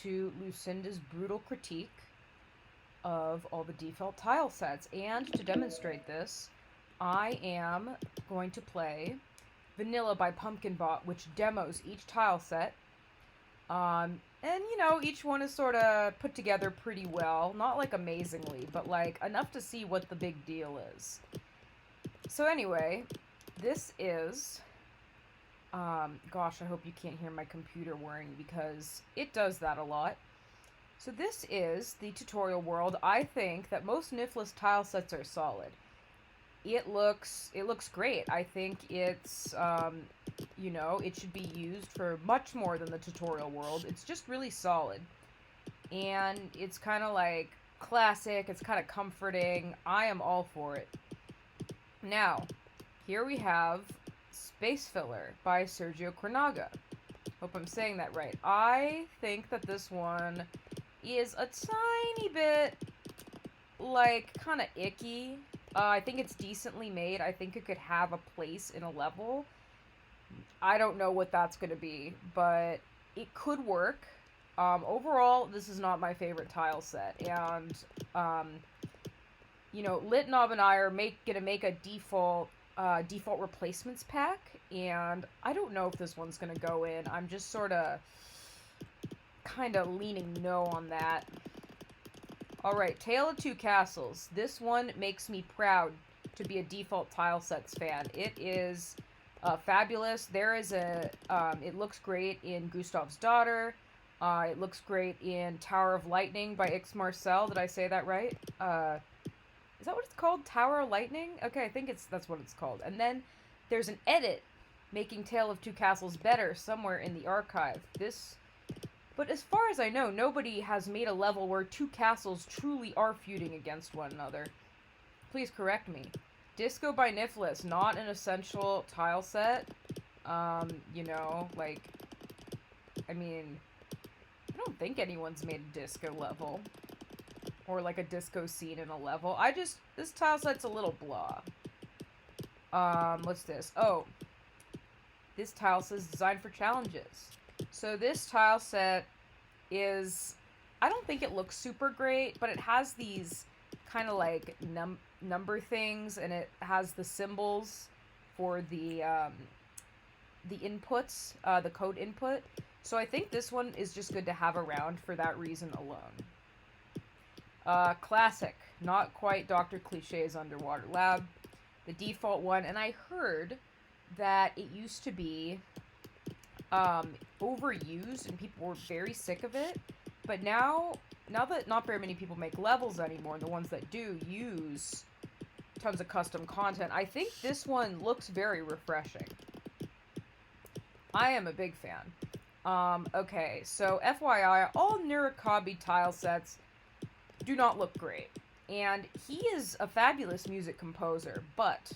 to Lucinda's brutal critique of all the default tile sets. And to demonstrate this, I am going to play Vanilla by Pumpkinbot, which demos each tile set. And you know, each one is sort of put together pretty well. Not like amazingly, but like enough to see what the big deal is. So anyway, this is... gosh, I hope you can't hear my computer whirring because it does that a lot. So this is the tutorial world. I think that most nifless tile sets are solid. It looks great. I think it's, you know, it should be used for much more than the tutorial world. It's just really solid. And it's kind of like classic. It's kind of comforting. I am all for it. Now, here we have Space Filler by Sergio Cornaga. Hope I'm saying that right. I think that this one is a tiny bit, like, kind of icky. I think it's decently made. I think it could have a place in a level. I don't know what that's going to be, but it could work. Overall, this is not my favorite tile set. And, you know, Litnob and I are gonna make a default replacements pack, and I don't know if this one's gonna go in. I'm just sort of kind of leaning no on that. Alright, Tale of Two Castles. This one makes me proud to be a default tile sets fan. It is fabulous. There is a, it looks great in Gustav's Daughter. It looks great in Tower of Lightning by Ix Marcel. Did I say that right? Is that what it's called? Tower of Lightning? Okay, I think that's what it's called. And then there's an edit making Tale of Two Castles better somewhere in the archive. But as far as I know, nobody has made a level where two castles truly are feuding against one another. Please correct me. Disco by Nifless, not an essential tile set. You know, like, I mean, I don't think anyone's made a disco level. Or like a disco scene in a level. This tile set's a little blah. What's this? Oh. This tile says designed for challenges. So this tile set is, I don't think it looks super great, but it has these kind of like number things, and it has the symbols for the inputs, the code input. So I think this one is just good to have around for that reason alone. Classic. Not quite Dr. Cliché's Underwater Lab. The default one, and I heard that it used to be overused and people were very sick of it, but now that not very many people make levels anymore, and the ones that do use tons of custom content, I think this one looks very refreshing. I am a big fan. Okay, so FYI, all Nurikabe tile sets do not look great, and he is a fabulous music composer, but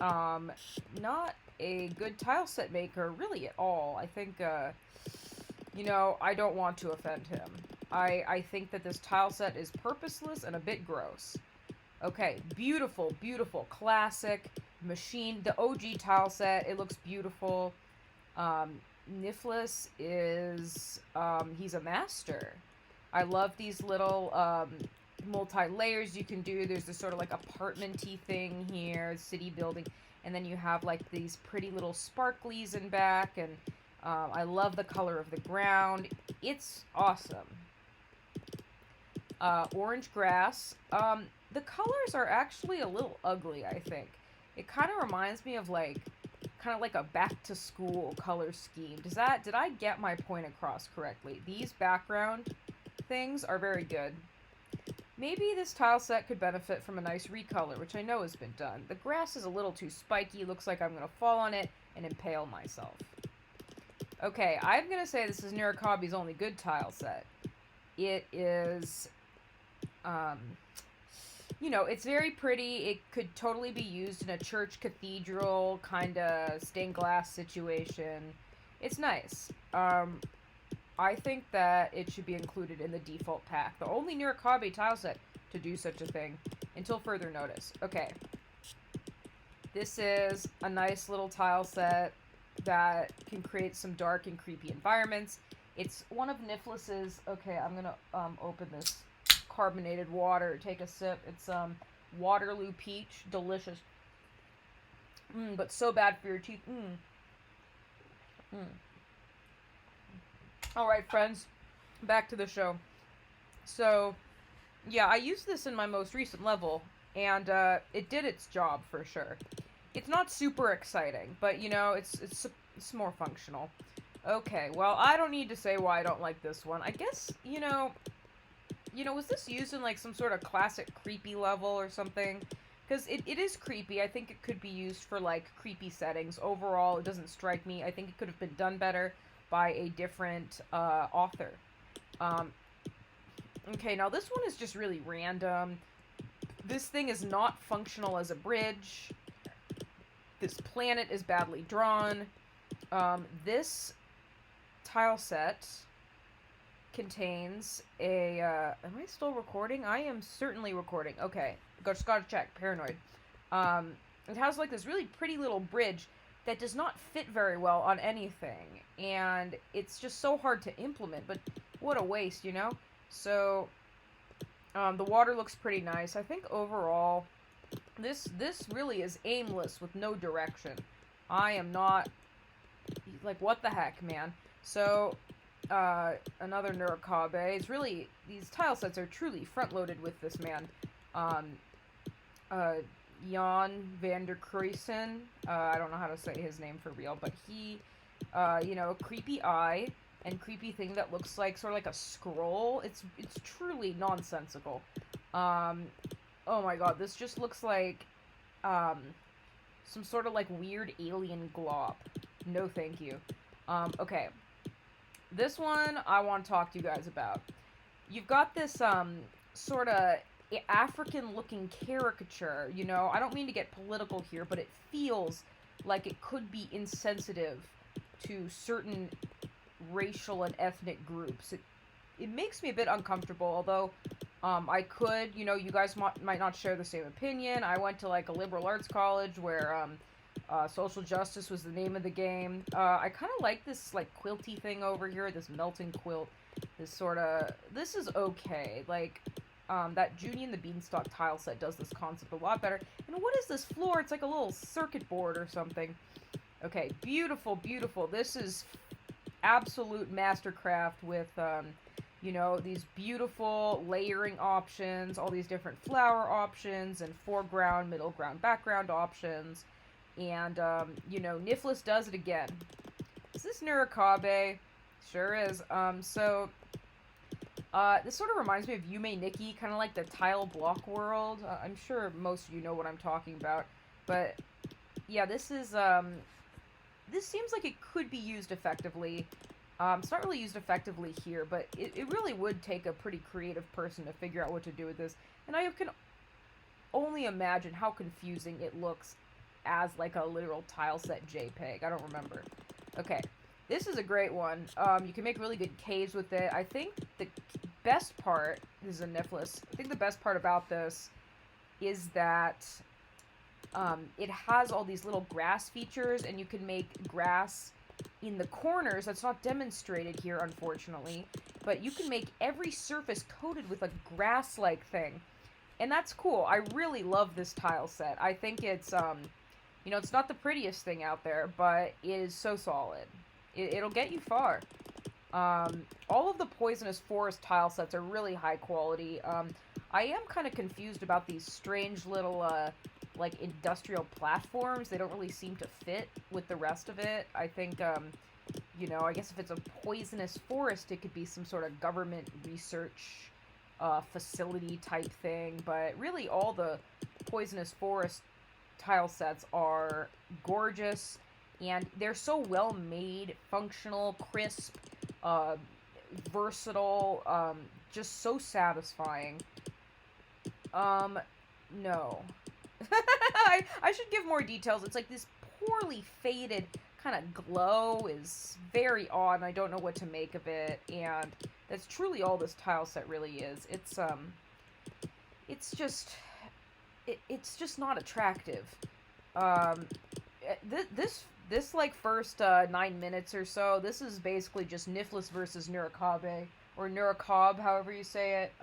not a good tile set maker really at all. I think, you know, I don't want to offend him. I think that this tile set is purposeless and a bit gross. Okay, beautiful, beautiful, classic machine. The OG tile set, it looks beautiful. Nifless is, he's a master. I love these little, multi-layers you can do. There's this sort of like apartment-y thing here, city building. And then you have like these pretty little sparklies in back, and I love the color of the ground. It's awesome. Orange grass. The colors are actually a little ugly, I think. It kind of reminds me of like, kind of like a back-to-school color scheme. Did I get my point across correctly? These background things are very good. Maybe this tile set could benefit from a nice recolor, which I know has been done. The grass is a little too spiky. Looks like I'm going to fall on it and impale myself. Okay, I'm going to say this is Nurikabe's only good tile set. It is, you know, it's very pretty. It could totally be used in a church cathedral kind of stained glass situation. It's nice. I think that it should be included in the default pack. The only Nurikabe tile set to do such a thing, until further notice. Okay. This is a nice little tile set that can create some dark and creepy environments. It's one of Niflis's. Okay, I'm gonna open this carbonated water. Take a sip. It's Waterloo peach, delicious. But so bad for your teeth. All right, friends, back to the show. So, yeah, I used this in my most recent level, and it did its job for sure. It's not super exciting, but you know, it's more functional. Okay, well, I don't need to say why I don't like this one. I guess, was this used in like some sort of classic creepy level or something? Because it is creepy. I think it could be used for like creepy settings. Overall, it doesn't strike me. I think it could have been done better by a different author. Okay, now this one is just really random. This thing is not functional as a bridge. This planet is badly drawn. This tile set contains a, am I still recording? I am certainly recording. Okay, just gotta check, paranoid. It has like this really pretty little bridge that does not fit very well on anything, and it's just so hard to implement, but what a waste, you know? So, the water looks pretty nice. I think overall, this really is aimless with no direction. I am not, like, what the heck, man? So, another Nurikabe. It's really, these tile sets are truly front-loaded with this man. Jan van der Cruyssen. I don't know how to say his name for real, but he, creepy eye and creepy thing that looks like sort of like a scroll. It's truly nonsensical. Oh my god, this just looks like some sort of like weird alien glob. No thank you. Okay. This one I want to talk to you guys about. You've got this sort of African-looking caricature, you know? I don't mean to get political here, but it feels like it could be insensitive to certain racial and ethnic groups. It makes me a bit uncomfortable, although I could, you guys might not share the same opinion. I went to like a liberal arts college where social justice was the name of the game. I kind of like this like quilty thing over here, this melting quilt. This is okay. Like, that Junie and the Beanstalk tile set does this concept a lot better. And what is this floor? It's like a little circuit board or something. Okay, beautiful, beautiful. This is absolute mastercraft with, these beautiful layering options, all these different flower options, and foreground, middle ground, background options. And, Niflis does it again. Is this Nurikabe? Sure is. This sort of reminds me of Yume Nikki, kind of like the tile block world. I'm sure most of you know what I'm talking about. But, yeah, this seems like it could be used effectively. It's not really used effectively here, but it really would take a pretty creative person to figure out what to do with this. And I can only imagine how confusing it looks as, like, a literal tile set JPEG. I don't remember. Okay. This is a great one. You can make really good caves with it. I think the best part, this is a Niflis, I think the best part about this is that it has all these little grass features, and you can make grass in the corners. That's not demonstrated here, unfortunately, but you can make every surface coated with a grass-like thing, and that's cool. I really love this tile set. I think it's, it's not the prettiest thing out there, but it is so solid. It'll get you far. All of the Poisonous Forest tile sets are really high quality. I am kind of confused about these strange little, like, industrial platforms. They don't really seem to fit with the rest of it. I think, I guess if it's a poisonous forest, it could be some sort of government research facility type thing. But really, all the Poisonous Forest tile sets are gorgeous. And they're so well made, functional, crisp, versatile, just so satisfying. No. I should give more details. It's like this poorly faded kind of glow is very odd, and I don't know what to make of it, and that's truly all this tile set really is. It's just not attractive. this, like, first 9 minutes or so, this is basically just Niflis versus Nurikabe, or Nurikabe, however you say it.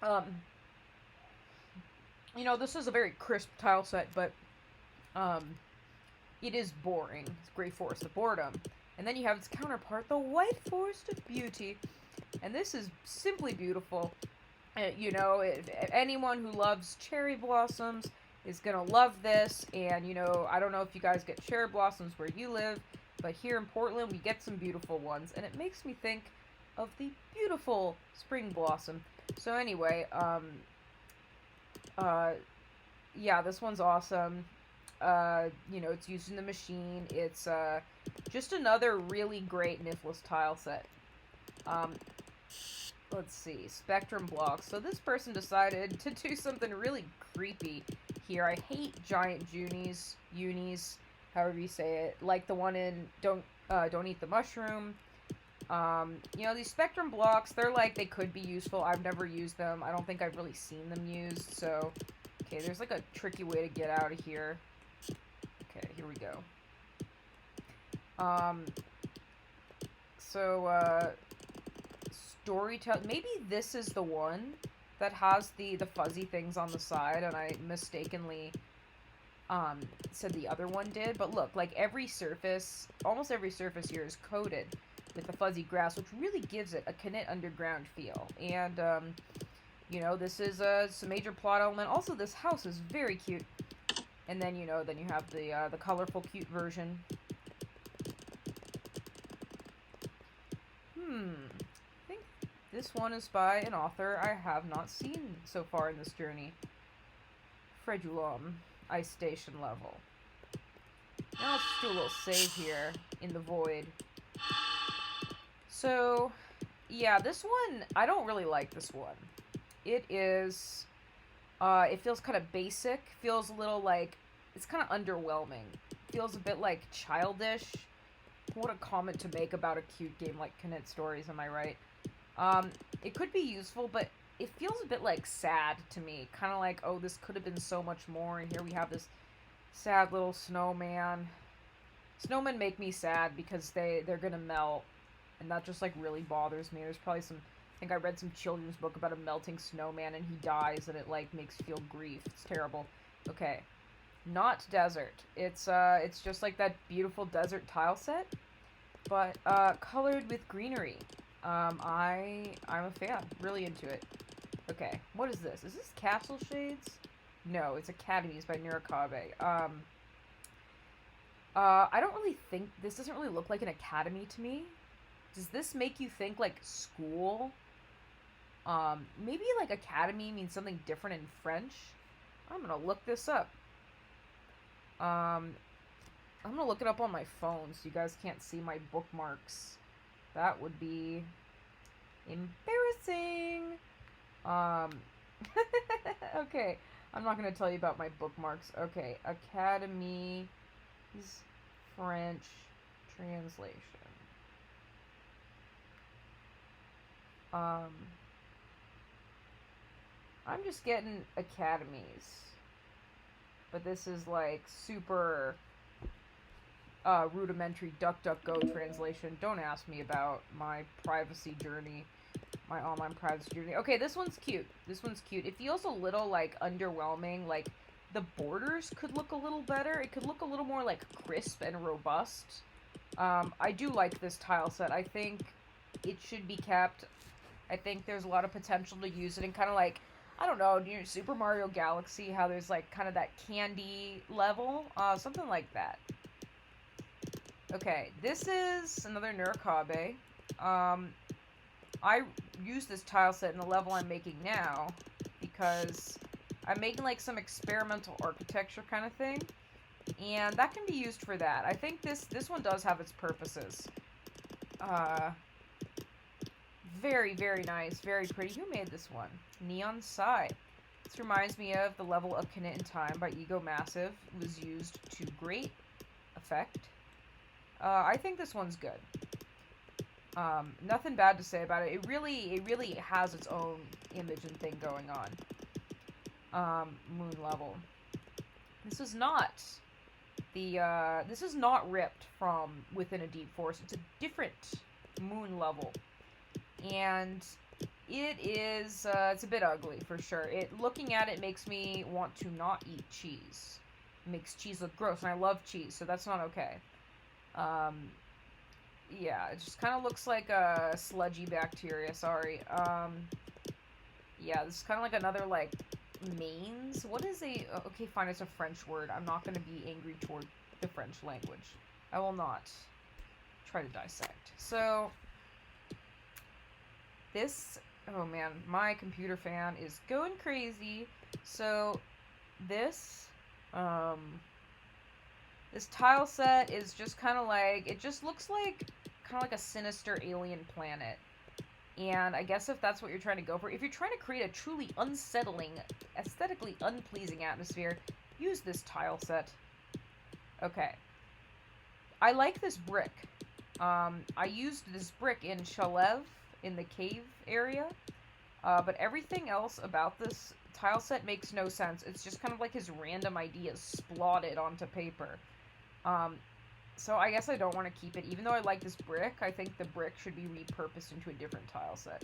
Um, you know, this is a very crisp tile set, but, it is boring. It's Grey Forest of Boredom. And then you have its counterpart, the White Forest of Beauty. And this is simply beautiful. You know, anyone who loves cherry blossoms is gonna love this. And, you know, I don't know if you guys get cherry blossoms where you live, but here in Portland we get some beautiful ones. And it makes me think of the beautiful spring blossom. So anyway, yeah, this one's awesome. You know, it's used in the machine. It's, just another really great Niflis tile set. Let's see, Spectrum blocks. So this person decided to do something really creepy here. I hate giant unis, however you say it. Like the one in Don't Eat the Mushroom. You know, these Spectrum blocks, they're like, they could be useful. I've never used them. I don't think I've really seen them used, so... Okay, there's like a tricky way to get out of here. Okay, here we go. Storytelling. Maybe this is the one that has the fuzzy things on the side, and I mistakenly said the other one did. But look, like every surface, almost every surface here is coated with the fuzzy grass, which really gives it a Knit Underground feel. And you know, this is a major plot element. Also, this house is very cute. And then, you know, then you have the colorful, cute version. I think this one is by an author I have not seen so far in this journey. Fredulum, Ice Station level. Now let's do a little save here in the void. So, yeah, this one, I don't really like this one. It is, it feels kind of basic, feels a little like, it's kind of underwhelming. Feels a bit like childish. What a comment to make about a cute game like Knit Stories, am I right? It could be useful, but it feels a bit like sad to me. Kind of like, oh, this could have been so much more, and here we have this sad little snowman. Snowmen make me sad because they're gonna melt, and that just like really bothers me. There's probably some, I think I read some children's book about a melting snowman and he dies, and it like makes you feel grief. It's terrible. Okay. Not desert. It's just like that beautiful desert tile set, but colored with greenery. I'm a fan. Really into it. Okay, what is this? Is this Castle Shades? No, it's Academies by Nurikabe. I don't really think, this doesn't really look like an academy to me. Does this make you think like school? Maybe like academy means something different in French. I'm gonna look this up. I'm gonna look it up on my phone so you guys can't see my bookmarks. That would be embarrassing. Okay, I'm not gonna tell you about my bookmarks. Okay, Academy's French translation. I'm just getting academies. But this is like super rudimentary DuckDuckGo translation. Don't ask me about my privacy journey. My online privacy journey. Okay, this one's cute. This one's cute. It feels a little like underwhelming. Like the borders could look a little better. It could look a little more like crisp and robust. I do like this tile set. I think it should be kept. I think there's a lot of potential to use it in kind of like, I don't know, near Super Mario Galaxy, how there's like kind of that candy level, something like that. Okay, this is another Nurikabe. I use this tile set in the level I'm making now because I'm making like some experimental architecture kind of thing, and that can be used for that. I think this one does have its purposes. Very, very nice, very pretty. Who made this one? Neon Side. This reminds me of the level of Knit in Time by Ego Massive. It was used to great effect. I think this one's good. Nothing bad to say about it. It really has its own image and thing going on. Moon level. This is not this is not ripped from within a deep forest. It's a different moon level. And it is, it's a bit ugly, for sure. Looking at it makes me want to not eat cheese. It makes cheese look gross, and I love cheese, so that's not okay. Yeah, it just kind of looks like a sludgy bacteria, sorry. Yeah, this is kind of like another, like, mains? What is okay, fine, it's a French word. I'm not going to be angry toward the French language. I will not try to dissect. So, this, oh man, my computer fan is going crazy. So, this tile set is just kind of like, it just looks like, kind of like a sinister alien planet. And I guess if that's what you're trying to go for, if you're trying to create a truly unsettling, aesthetically unpleasing atmosphere, use this tile set. Okay. I like this brick. I used this brick in Shalev, in the cave area, but everything else about this tile set makes no sense. It's just kind of like his random ideas splotted onto paper. So I guess I don't want to keep it. Even though I like this brick, I think the brick should be repurposed into a different tile set.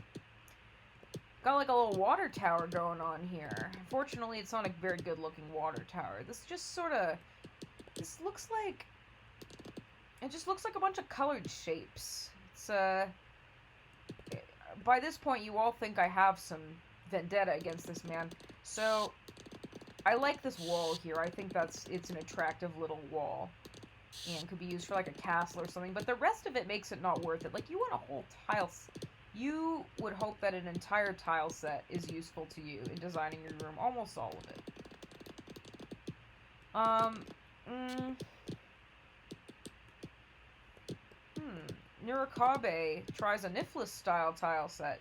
Got like a little water tower going on here. Unfortunately, it's not a very good looking water tower. This just sort of, this looks like, it just looks like a bunch of colored shapes. It's, by this point, you all think I have some vendetta against this man. So, I like this wall here. I think it's an attractive little wall. And could be used for like a castle or something, but the rest of it makes it not worth it. Like, you want a whole tile, you would hope that an entire tile set is useful to you in designing your room, almost all of it. Nurikabe tries a Niflis style tile set.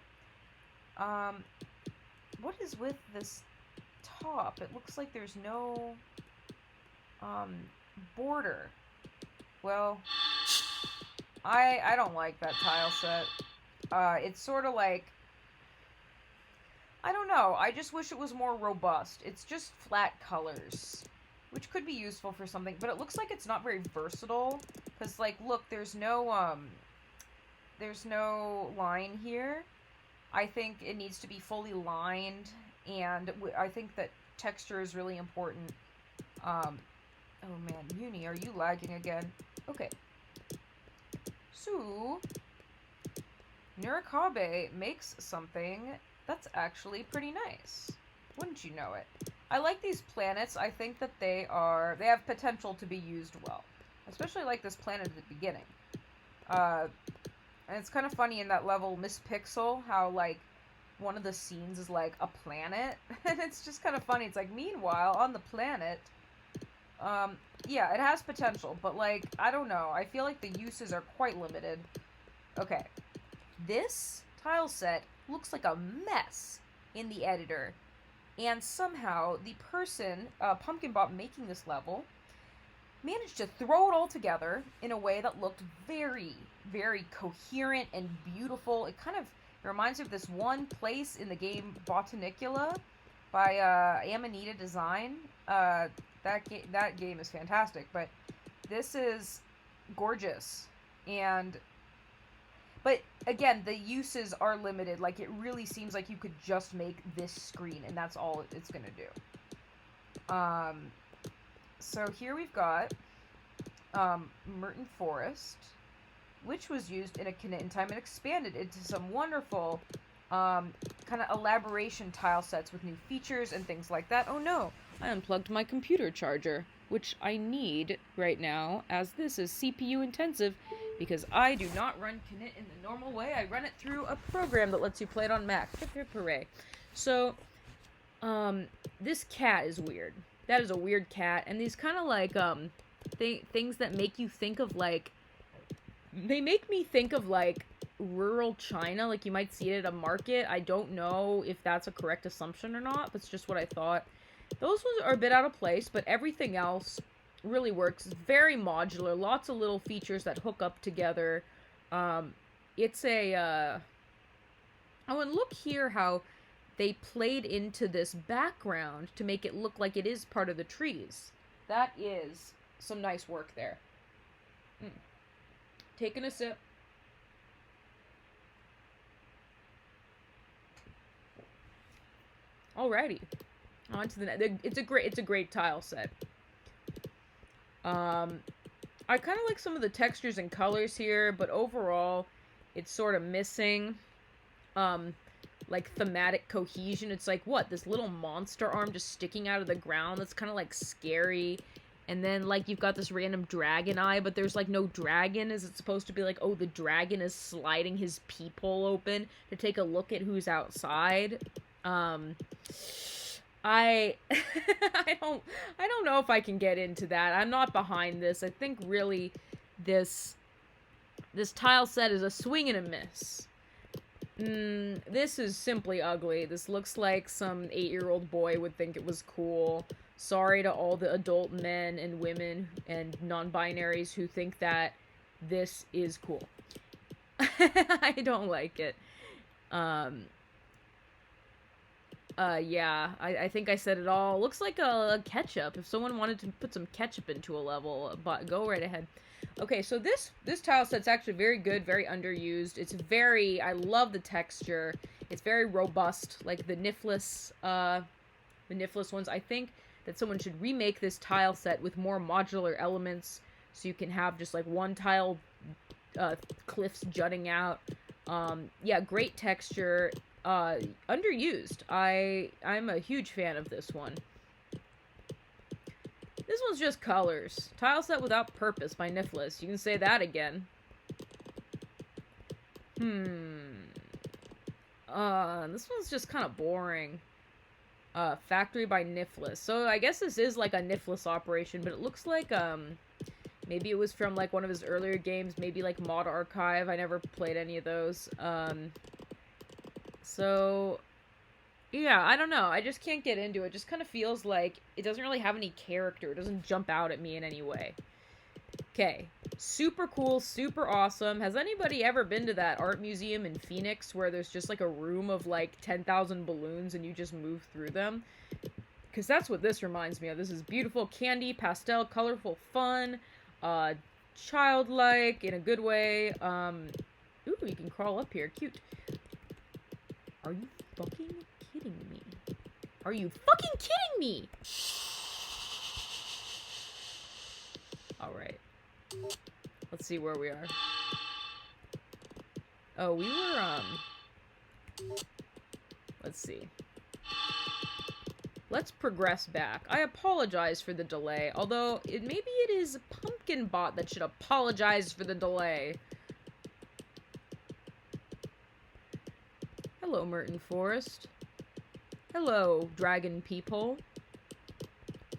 What is with this top? It looks like there's no, border. Well, I don't like that tile set. It's sort of like, I don't know, I just wish it was more robust. It's just flat colors, which could be useful for something, but it looks like it's not very versatile, because, like, look, there's no line here. I think it needs to be fully lined, and I think that texture is really important. Oh man, Uni, are you lagging again? Okay. So, Nurikabe makes something that's actually pretty nice. Wouldn't you know it? I like these planets. I think that they have potential to be used well. Especially like this planet at the beginning. And it's kind of funny in that level, Miss Pixel, how, like, one of the scenes is, like, a planet. And it's just kind of funny. It's like, meanwhile, on the planet, yeah, it has potential, but, like, I don't know. I feel like the uses are quite limited. Okay. This tile set looks like a mess in the editor. And somehow, the person, Pumpkinbot, making this level, managed to throw it all together in a way that looked very, very coherent and beautiful. It kind of reminds me of this one place in the game Botanicula by Amanita Design. That game is fantastic, but this is gorgeous. But again, the uses are limited. Like, it really seems like you could just make this screen, and that's all it's gonna do. So here we've got Merton Forest, which was used in a Knit in Time and expanded into some wonderful kind of elaboration tile sets with new features and things like that. Oh no, I unplugged my computer charger, which I need right now, as this is CPU intensive, because I do not run Knit in the normal way. I run it through a program that lets you play it on Mac. Hip hip hooray. So, this cat is weird. That is a weird cat, and these kind of like, things that make you think of, like, they make me think of, like, rural China, like you might see it at a market. I don't know if that's a correct assumption or not, but it's just what I thought. Those ones are a bit out of place, but everything else really works. It's very modular, lots of little features that hook up together. It's a, oh, and look here how they played into this background to make it look like it is part of the trees. That is some nice work there. Taking a sip. Alrighty, on to the next. It's a great tile set. I kind of like some of the textures and colors here, but overall, it's sort of missing, like, thematic cohesion. It's like, what, this little monster arm just sticking out of the ground that's kind of, like, scary. And then, like, you've got this random dragon eye, but there's, like, no dragon. Is it supposed to be like, oh, the dragon is sliding his peephole open to take a look at who's outside? I don't know if I can get into that. I'm not behind this. I think really this tile set is a swing and a miss. This is simply ugly. This looks like some 8-year-old boy would think it was cool. Sorry to all the adult men and women and non-binaries who think that this is cool. I don't like it. Yeah, I think I said it all. Looks like a ketchup. If someone wanted to put some ketchup into a level, but go right ahead. Okay, so this tile set's actually very good, very underused. It's very, I love the texture. It's very robust, like the Nifless ones. I think that someone should remake this tile set with more modular elements, so you can have just like one tile, cliffs jutting out. Yeah, great texture. Underused. I'm a huge fan of this one. This one's just colors. Tile set without purpose by Nifless. You can say that again. This one's just kind of boring. Factory by Nifless. So I guess this is like a Nifless operation, but it looks like, maybe it was from like one of his earlier games, maybe like Mod Archive. I never played any of those. So, yeah, I don't know. I just can't get into it. It just kind of feels like it doesn't really have any character. It doesn't jump out at me in any way. Okay. Super cool, super awesome. Has anybody ever been to that art museum in Phoenix where there's just like a room of like 10,000 balloons and you just move through them? Because that's what this reminds me of. This is beautiful candy, pastel, colorful, fun, childlike in a good way. Ooh, you can crawl up here. Cute. Are you fucking kidding me? Are you fucking kidding me? Alright. Let's see where we are. Oh, we were, let's see. Let's progress back. I apologize for the delay, although maybe it is Pumpkinbot that should apologize for the delay. Hello, Merton Forest. Hello, Dragon Peephole.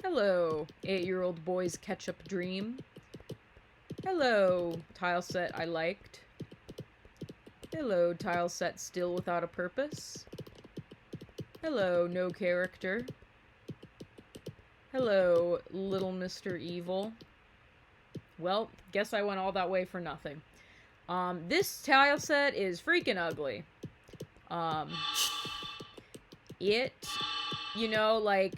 Hello, 8-year-old boy's ketchup dream. Hello, tile set I liked. Hello, tile set still without a purpose. Hello, no character. Hello, little Mr. Evil. Well, guess I went all that way for nothing. This tile set is freaking ugly. You know, like,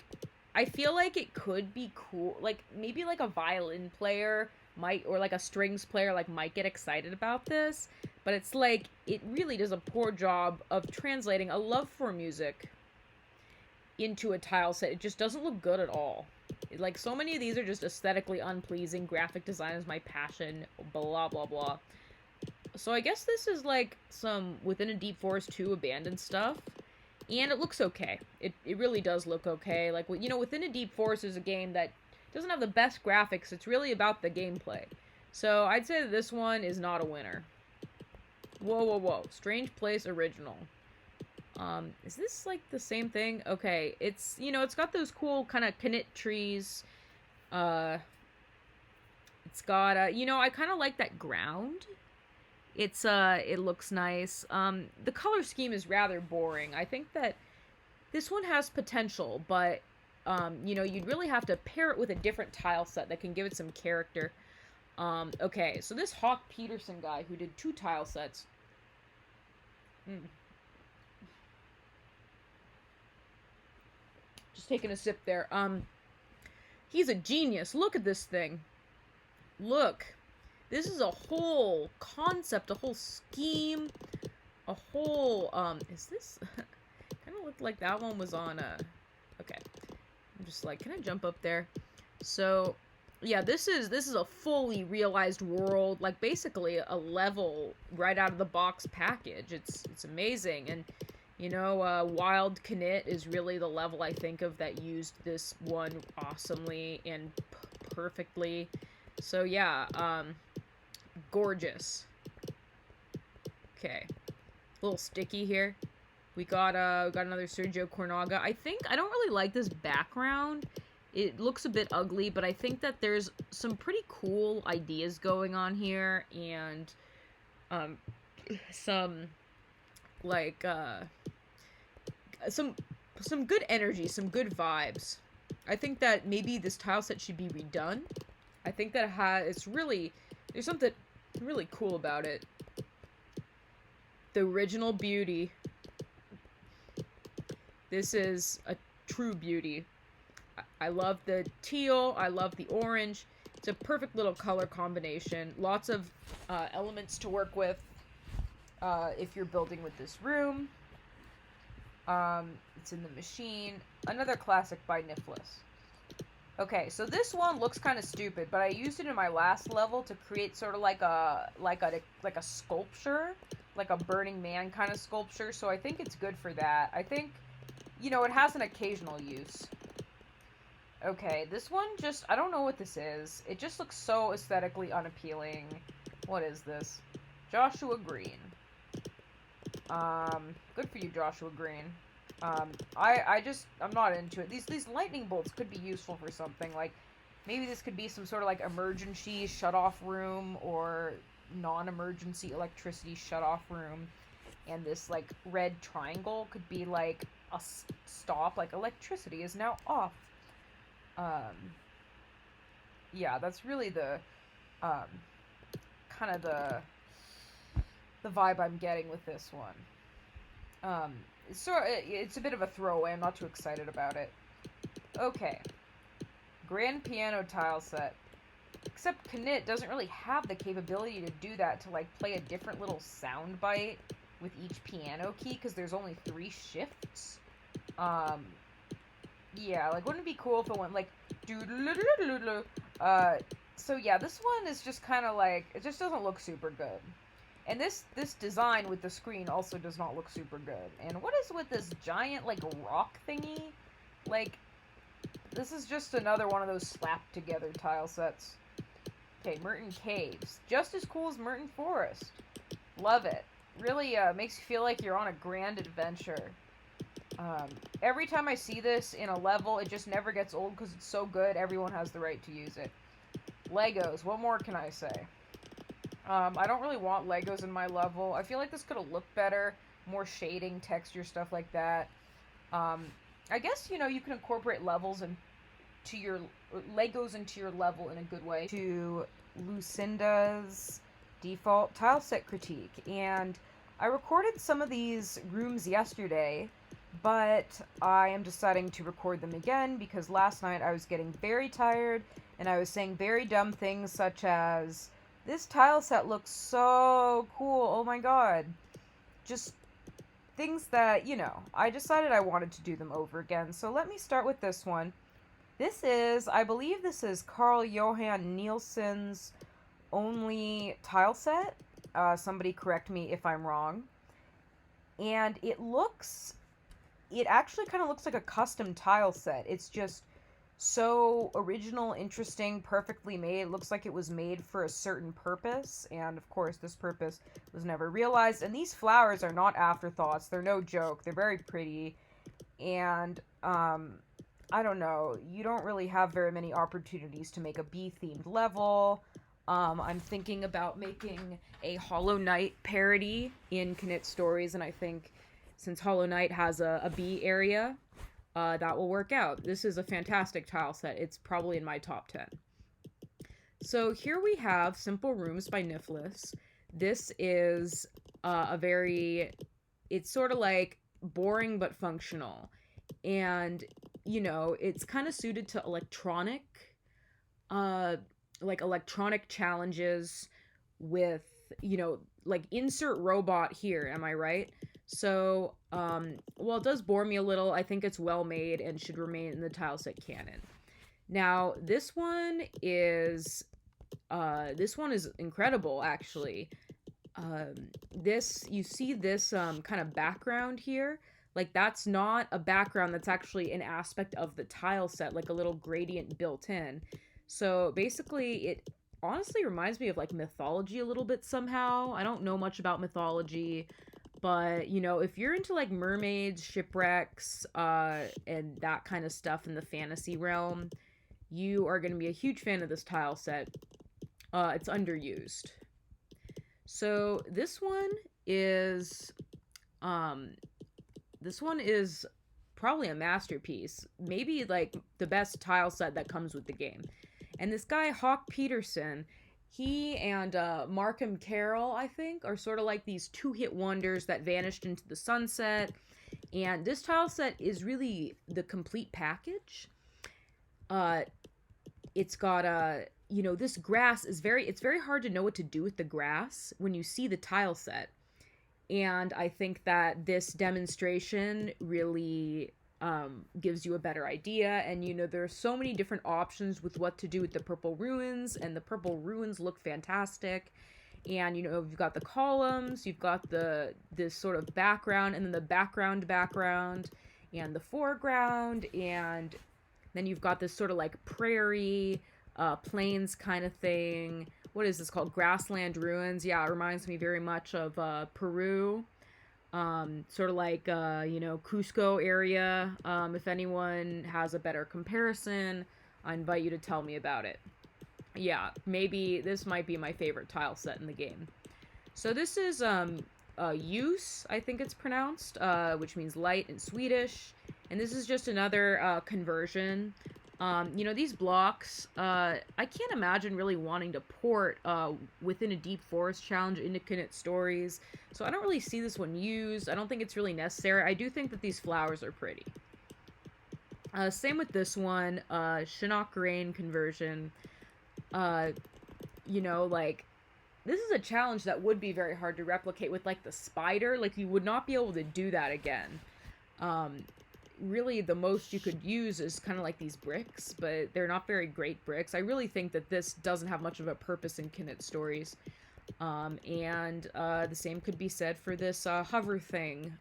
I feel like it could be cool, like, maybe, like, a violin player might, or, like, a strings player, like, might get excited about this, but it's, like, it really does a poor job of translating a love for music into a tile set. It just doesn't look good at all. Like, so many of these are just aesthetically unpleasing, graphic design is my passion, blah, blah, blah. So I guess this is, like, some Within a Deep Forest 2 abandoned stuff. And it looks okay. It really does look okay. Like, you know, Within a Deep Forest is a game that doesn't have the best graphics. It's really about the gameplay. So I'd say that this one is not a winner. Whoa, whoa, whoa. Strange Place Original. Is this, like, the same thing? Okay, it's, you know, it's got those cool kind of knit trees. It's got, you know, I kind of like that ground. It's, it looks nice. The color scheme is rather boring. I think that this one has potential, but, you know, you'd really have to pair it with a different tile set that can give it some character. Okay, so this Hawk Peterson guy who did 2 tile sets. Just taking a sip there. He's a genius. Look at this thing. Look. This is a whole concept, a whole scheme, a whole, is this, kind of looked like that one was on, okay. I'm just like, can I jump up there? So, yeah, this is a fully realized world, like, basically a level right out of the box package. It's amazing, and, you know, Wild Knit is really the level I think of that used this one awesomely and perfectly. So, yeah, gorgeous. Okay. A little sticky here. We got another Sergio Cornaga. I don't really like this background. It looks a bit ugly, but I think that there's some pretty cool ideas going on here, and some like some good energy, some good vibes. I think that maybe this tile set should be redone. I think that there's something really cool about it. The original beauty. This is a true beauty. I love the teal. I love the orange. It's a perfect little color combination. Lots of elements to work with if you're building with this room. It's in the machine. Another classic by Niflis. Okay, so this one looks kind of stupid, but I used it in my last level to create sort of like a sculpture, like a Burning Man kind of sculpture, so I think it's good for that. I think, you know, it has an occasional use. Okay, this one just, I don't know what this is. It just looks so aesthetically unappealing. What is this? Joshua Green. Good for you, Joshua Green. I'm not into it. These lightning bolts could be useful for something. Like, maybe this could be some sort of, like, emergency shut-off room or non-emergency electricity shut-off room. And this, like, red triangle could be, like, a stop. Like, electricity is now off. Yeah, that's really the, kind of the vibe I'm getting with this one. It's a bit of a throwaway. I'm not too excited about it. Okay. Grand piano tile set. Except Knit doesn't really have the capability to do that, to, like, play a different little sound bite with each piano key, because there's only 3 shifts. Yeah, like, wouldn't it be cool if it went, like, so yeah, this one is just kind of like, it just doesn't look super good. And this design with the screen also does not look super good. And what is with this giant, like, rock thingy? Like, this is just another one of those slapped together tile sets. Okay, Merton Caves. Just as cool as Merton Forest. Love it. Really makes you feel like you're on a grand adventure. Every time I see this in a level, it just never gets old because it's so good, everyone has the right to use it. Legos. What more can I say? I don't really want Legos in my level. I feel like this could have looked better. More shading, texture, stuff like that. I guess, you know, you can incorporate Legos into your level in a good way. To Lucinda's default tile set critique. And I recorded some of these rooms yesterday, but I am deciding to record them again because last night I was getting very tired and I was saying very dumb things such as, this tile set looks so cool, oh my god. Just things that, you know, I decided I wanted to do them over again. So let me start with this one. I believe this is Carl Johan Nielsen's only tile set. Somebody correct me if I'm wrong. And it actually kind of looks like a custom tile set. It's just so original, interesting, perfectly made. It looks like it was made for a certain purpose, and of course this purpose was never realized. And these flowers are not afterthoughts. They're no joke. They're very pretty, and I don't know, you don't really have very many opportunities to make a bee-themed level. I'm thinking about making a Hollow Knight parody in Knit Stories, and I think since Hollow Knight has a bee area, that will work out. This is a fantastic tile set. It's probably in my top 10. So here we have Simple Rooms by Niflis. This is it's sort of like boring but functional. And, you know, it's kind of suited to electronic, uh, like electronic challenges with, you know, like insert robot here, am I right? So, while it does bore me a little, I think it's well made and should remain in the tileset canon. Now, this one is incredible, actually. This you see this kind of background here, like that's not a background, that's actually an aspect of the tile set, like a little gradient built in. So basically it honestly reminds me of like mythology a little bit somehow. I don't know much about mythology, but you know, if you're into like mermaids, shipwrecks, and that kind of stuff in the fantasy realm, you are going to be a huge fan of this tile set. It's underused. So um this one is probably a masterpiece. Maybe like the best tile set that comes with the game. And this guy Hawk Peterson, he and Markham Carroll, I think, are sort of like these two-hit wonders that vanished into the sunset. And this tile set is really the complete package. Uh it's got a you know, this grass is it's very hard to know what to do with the grass when you see the tile set. And I think that this demonstration really gives you a better idea. And you know, there are so many different options with what to do with the purple ruins, and the purple ruins look fantastic. And you know, you've got the columns, you've got this sort of background, and then the background, and the foreground, and then you've got this sort of like prairie, plains kind of thing. What is this called? Grassland ruins. Yeah, it reminds me very much of Peru. Sort of like, you know, Cusco area. If anyone has a better comparison, I invite you to tell me about it. Yeah, maybe this might be my favorite tile set in the game. So this is use, I think it's pronounced, which means light in Swedish. And this is just another conversion. You know, these blocks, I can't imagine really wanting to port Within a Deep Forest challenge into Knit Stories. So I don't really see this one used. I don't think it's really necessary. I do think that these flowers are pretty. Same with this one, Chinook Rain conversion. You know, like, this is a challenge that would be very hard to replicate with, like, the spider. Like, you would not be able to do that again. Really, the most you could use is kind of like these bricks, but they're not very great bricks. I really think that this doesn't have much of a purpose in Knit Stories. And the same could be said for this hover thing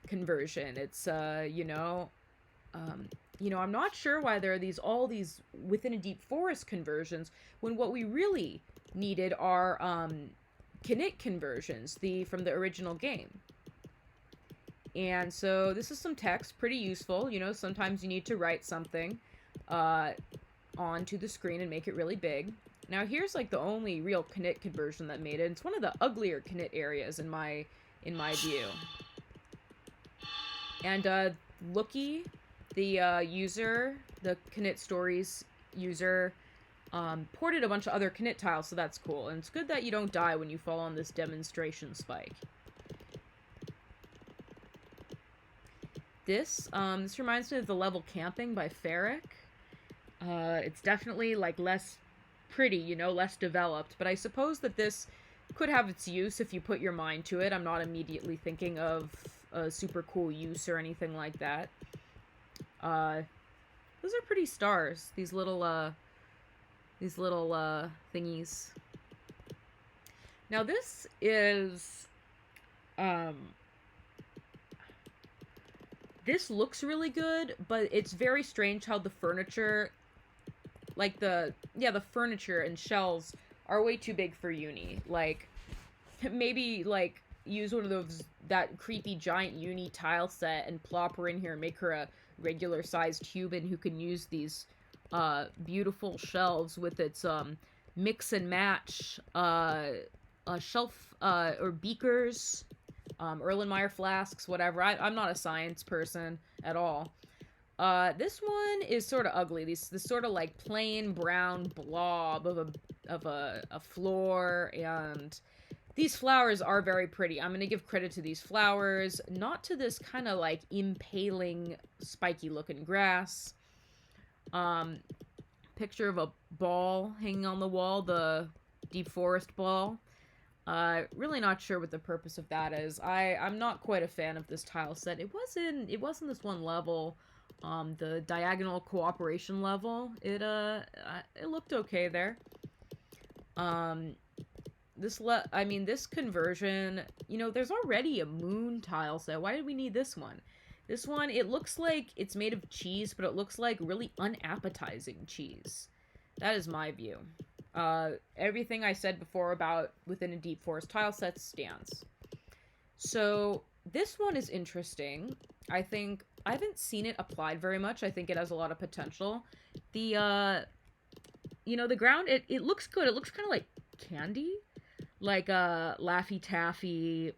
conversion. It's, I'm not sure why there are all these Within a Deep Forest conversions, when what we really needed are Knit conversions, from the original game. And so this is some text, pretty useful. You know, sometimes you need to write something onto the screen and make it really big. Now here's like the only real Knit conversion that made it. It's one of the uglier Knit areas in my view. And Lookie, the user, the Knit Stories user, ported a bunch of other Knit tiles, so that's cool. And it's good that you don't die when you fall on this demonstration spike. This reminds me of the level Camping by Ferric. It's definitely like less pretty, you know, less developed, but I suppose that this could have its use if you put your mind to it. I'm not immediately thinking of a super cool use or anything like that. Those are pretty stars, these little thingies. Now this is this looks really good, but it's very strange how the furniture, like the furniture and shelves are way too big for uni. Like, maybe, like, use one of that creepy giant uni tile set and plop her in here and make her a regular-sized human who can use these beautiful shelves with its mix and match shelf or beakers, Erlenmeyer flasks, whatever. I'm not a science person at all. This one is sort of ugly. This sort of like plain brown blob of a floor, and These flowers are very pretty. I'm going to give credit to these flowers, not to this kind of like impaling, spiky looking grass. Um, Picture of a ball hanging on the wall, the deep forest ball. Really not sure what the purpose of that is. I'm not quite a fan of this tile set. It wasn't this one level, the diagonal cooperation level. It looked okay there. Um, this conversion, there's already a moon tile set. Why did we need this one? This one, it looks like it's made of cheese, but it looks like really unappetizing cheese. That is my view. Everything I said before about within a deep forest tile set stands. So this one is interesting. I haven't seen it applied very much. I think it has a lot of potential. The ground, it looks good. It looks kind of like candy, like Laffy Taffy,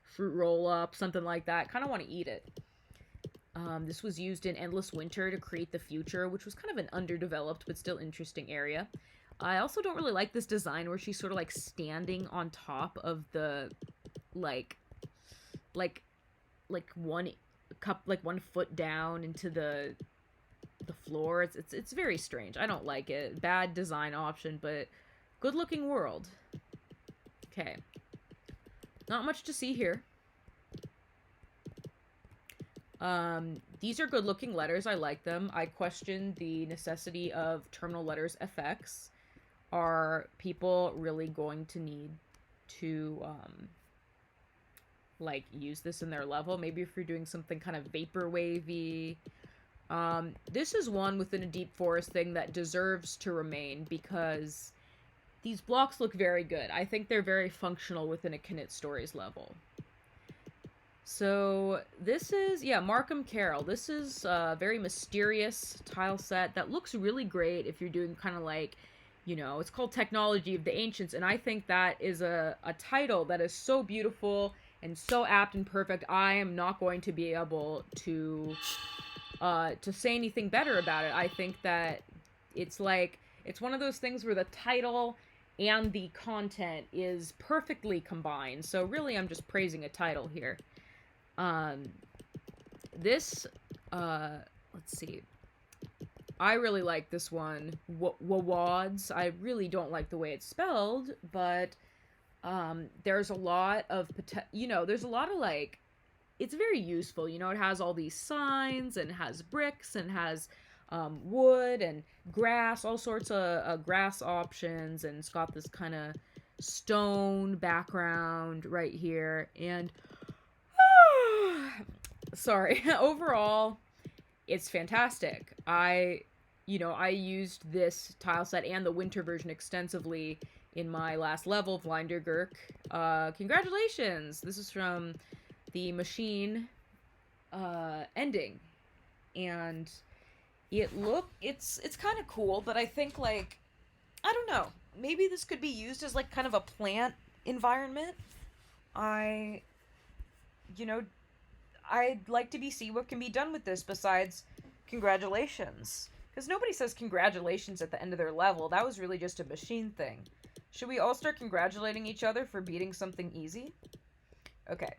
fruit roll up, something like that. Kind of want to eat it. This was used in Endless Winter to create the future, which was kind of an underdeveloped but still interesting area. I also don't really like this design where she's sort of like standing on top of the like one cup, like 1 foot down into the floor. It's very strange. I don't like it. Bad design option, but good looking world. Okay. Not much to see here. These are good looking letters. I like them. I question the necessity of terminal letters FX. Are people really going to need to, like, use this in their level? Maybe if you're doing something kind of vaporwavy. This is one within a deep forest thing that deserves to remain because these blocks look very good. I think they're very functional within a Knit Stories level. So this is, Markham Carroll. This is a very mysterious tile set that looks really great if you're doing kind of like, it's called Technology of the Ancients, and I think that is a title that is so beautiful and so apt and perfect. I am not going to be able to say anything better about it. I think that it's one of those things where the title and the content is perfectly combined. So really, I'm just praising a title here. Let's see. I really like this one. Wawads. I really don't like the way it's spelled, but there's a lot of there's a lot of like, it's very useful. It has all these signs and has bricks and has wood and grass, all sorts of grass options, and it's got this kind of stone background right here. And sorry, overall, it's fantastic. I used this tile set and the winter version extensively in my last level of Lindergurk. Congratulations! This is from the machine ending. And it's kind of cool, but I think, like, I don't know. Maybe this could be used as, like, kind of a plant environment. I'd like to see what can be done with this besides congratulations. Because nobody says congratulations at the end of their level. That was really just a machine thing. Should we all start congratulating each other for beating something easy? Okay.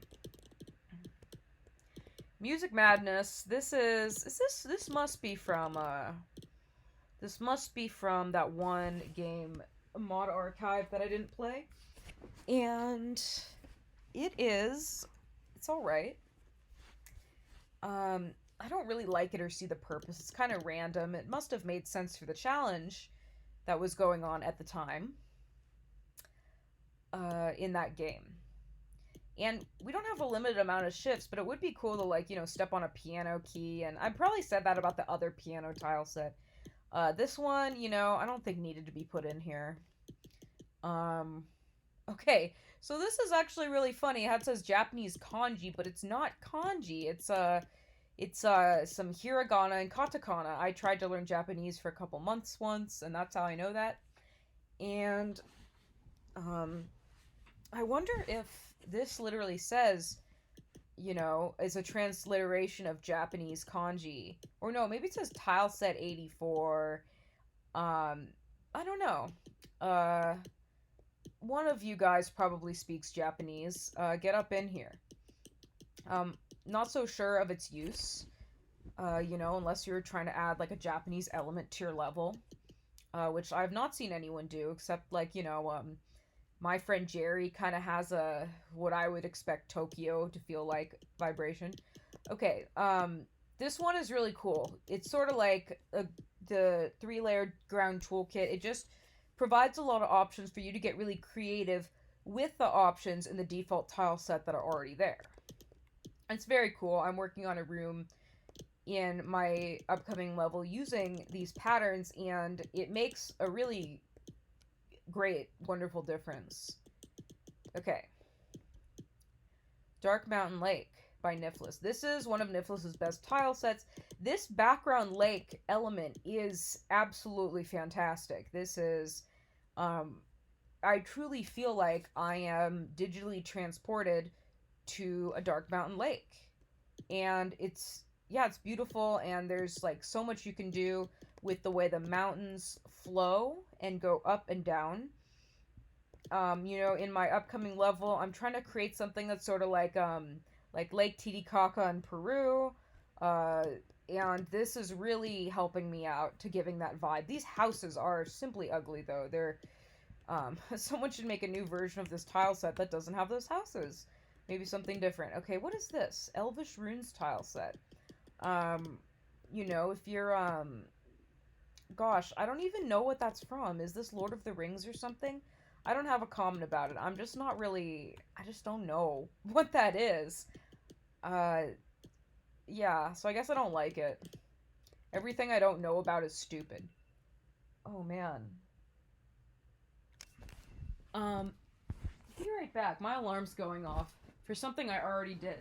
Music Madness. This must be from that one game mod archive that I didn't play. And it's alright. I don't really like it or see the purpose. It's kind of random. It must have made sense for the challenge that was going on at the time in that game. And we don't have a limited amount of shifts, but it would be cool to, like, step on a piano key. And I probably said that about the other piano tile set. This one, I don't think needed to be put in here. Okay, so this is actually really funny. It says Japanese kanji, but it's not kanji. It's some hiragana and katakana. I tried to learn Japanese for a couple months once, and that's how I know that. And I wonder if this literally says, is a transliteration of Japanese kanji. Or no, maybe it says tile set 84. I don't know. one of you guys probably speaks Japanese. Get up in here. Not so sure of its use, unless you're trying to add like a Japanese element to your level, which I've not seen anyone do, except like, my friend Jerry kind of has a what I would expect Tokyo to feel like vibration. Okay, this one is really cool. It's sort of like the three-layered ground toolkit. It just provides a lot of options for you to get really creative with the options in the default tile set that are already there. It's very cool. I'm working on a room in my upcoming level using these patterns, and it makes a really great, wonderful difference. Okay. Dark Mountain Lake by Niflis. This is one of Niflis's best tile sets. This background lake element is absolutely fantastic. This is, I truly feel like I am digitally transported to a Dark Mountain Lake. And it's beautiful, and there's like so much you can do with the way the mountains flow and go up and down. In my upcoming level, I'm trying to create something that's sort of like Lake Titicaca in Peru. And this is really helping me out to giving that vibe. These houses are simply ugly, though. They're someone should make a new version of this tile set that doesn't have those houses. Maybe something different. Okay, what is this? Elvish Runes tile set. If you're gosh, I don't even know what that's from. Is this Lord of the Rings or something? I don't have a comment about it. I'm just not really, I just don't know what that is. Yeah, so I guess I don't like it. Everything I don't know about is stupid. Oh man. Be right back. My alarm's going off for something I already did.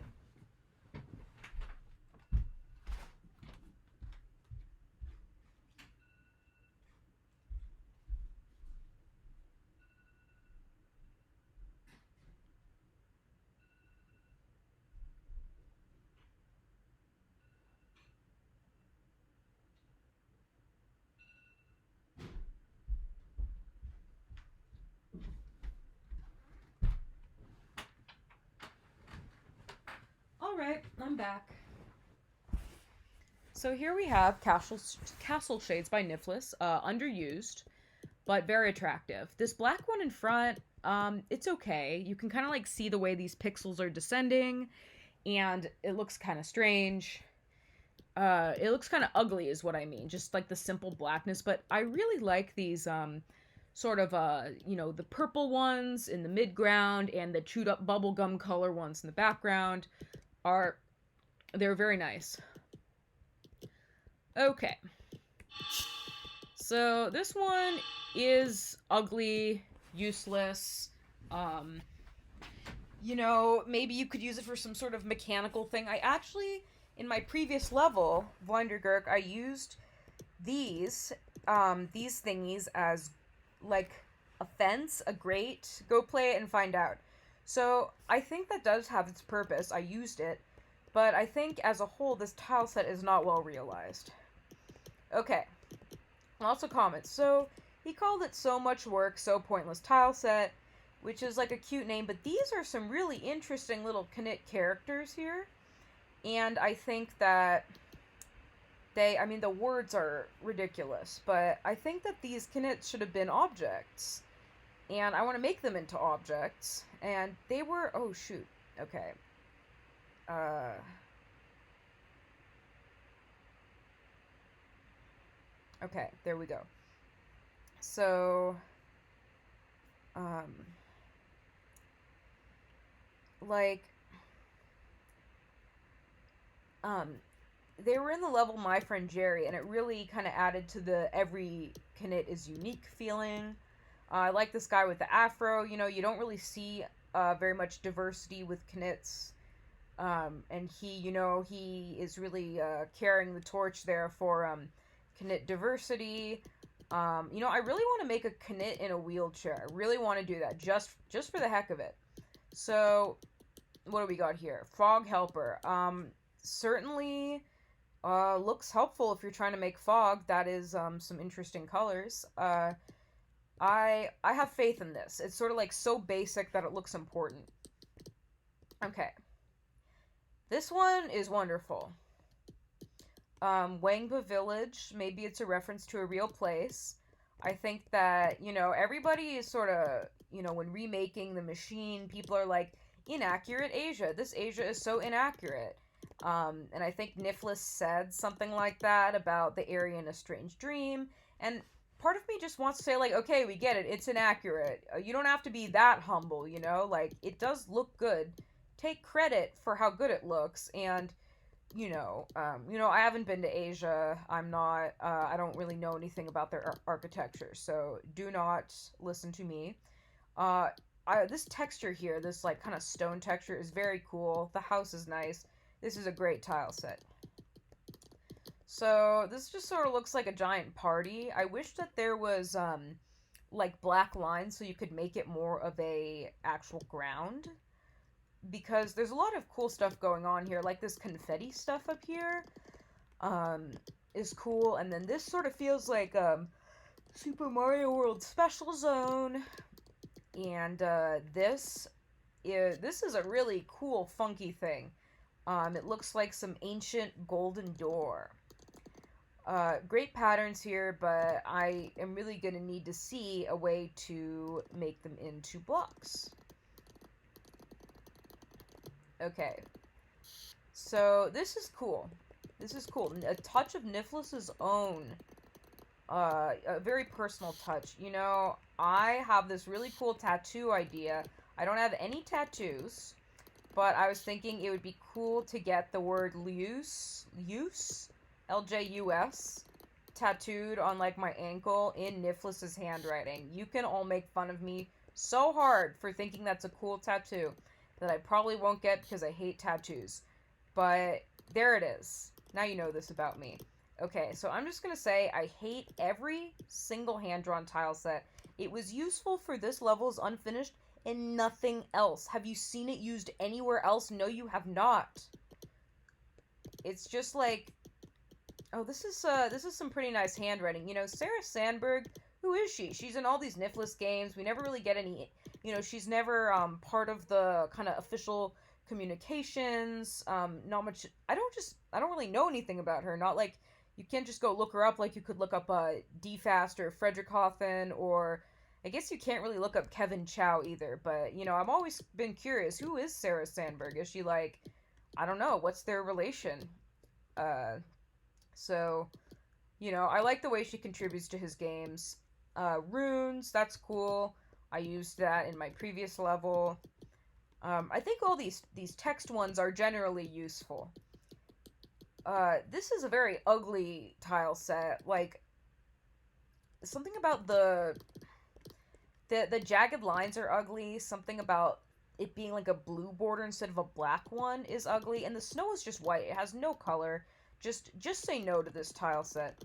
Alright, I'm back. So here we have Castle Shades by Niflis, underused, but very attractive. This black one in front, it's okay. You can kind of like see the way these pixels are descending, and it looks kind of strange. It looks kind of ugly is what I mean, just like the simple blackness, but I really like these, sort of, the purple ones in the midground and the chewed up bubblegum color ones in the background they're very nice. Okay. So this one is ugly, useless. Maybe you could use it for some sort of mechanical thing. I actually, in my previous level, Vlindergurk, I used these thingies as like a fence, a grate. Go play it and find out. So I think that does have its purpose. I used it. But I think as a whole, this tile set is not well realized. Okay. Lots of comments. So he called it so much work, so pointless tile set, which is like a cute name. But these are some really interesting little Knit characters here. And I think that the words are ridiculous. But I think that these Knits should have been objects. And I want to make them into objects. And they were... Oh, shoot. Okay. Okay, there we go. So... they were in the level My Friend Jerry, and it really kind of added to the every Knit is unique feeling. I like this guy with the afro. You don't really see very much diversity with Knits. And he is really carrying the torch there for Knit diversity. I really want to make a Knit in a wheelchair. I really want to do that, just for the heck of it. So, what do we got here? Fog Helper. Certainly looks helpful if you're trying to make fog. That is some interesting colors. I have faith in this. It's sort of like so basic that it looks important. Okay. This one is wonderful. Wangba Village, maybe it's a reference to a real place. I think that, everybody is sort of, when remaking the machine, people are like, inaccurate Asia. This Asia is so inaccurate. And I think Niflis said something like that about the area in A Strange Dream. And part of me just wants to say, like, okay, we get it. It's inaccurate. You don't have to be that humble, Like, it does look good. Take credit for how good it looks. And I haven't been to Asia. I'm not, I don't really know anything about their architecture, so do not listen to me. Uh, this texture here, this like kind of stone texture is very cool. The house is nice. This is a great tile set. So this just sort of looks like a giant party. I wish that there was, like black lines so you could make it more of a actual ground, because there's a lot of cool stuff going on here, like this confetti stuff up here is cool, and then this sort of feels like Super Mario World Special Zone, and this is a really cool funky thing. It looks like some ancient golden door. Great patterns here, but I am really going to need to see a way to make them into blocks. Okay, so this is cool. This is cool. A touch of Niflis's own. A very personal touch. I have this really cool tattoo idea. I don't have any tattoos, but I was thinking it would be cool to get the word Ljus, Ljus, tattooed on like my ankle in Niflis's handwriting. You can all make fun of me so hard for thinking that's a cool tattoo that I probably won't get because I hate tattoos. But there it is. Now you know this about me. Okay, so I'm just going to say I hate every single hand-drawn tile set. It was useful for this level's unfinished and nothing else. Have you seen it used anywhere else? No, you have not. It's just like, oh, this is some pretty nice handwriting. Sarah Sandberg, who is she? She's in all these Niflis games. We never really get any, she's never part of the kind of official communications. Not much. I don't really know anything about her. Not like you can't just go look her up like you could look up DFast or Frederickhoffen, or I guess you can't really look up Kevin Chow either. But I've always been curious. Who is Sarah Sandberg? Is she like, I don't know, what's their relation? So, I like the way she contributes to his games. Runes, that's cool. I used that in my previous level. I think all these text ones are generally useful. This is a very ugly tile set. Like, something about the jagged lines are ugly. Something about it being like a blue border instead of a black one is ugly. And the snow is just white. It has no color. Just say no to this tile set.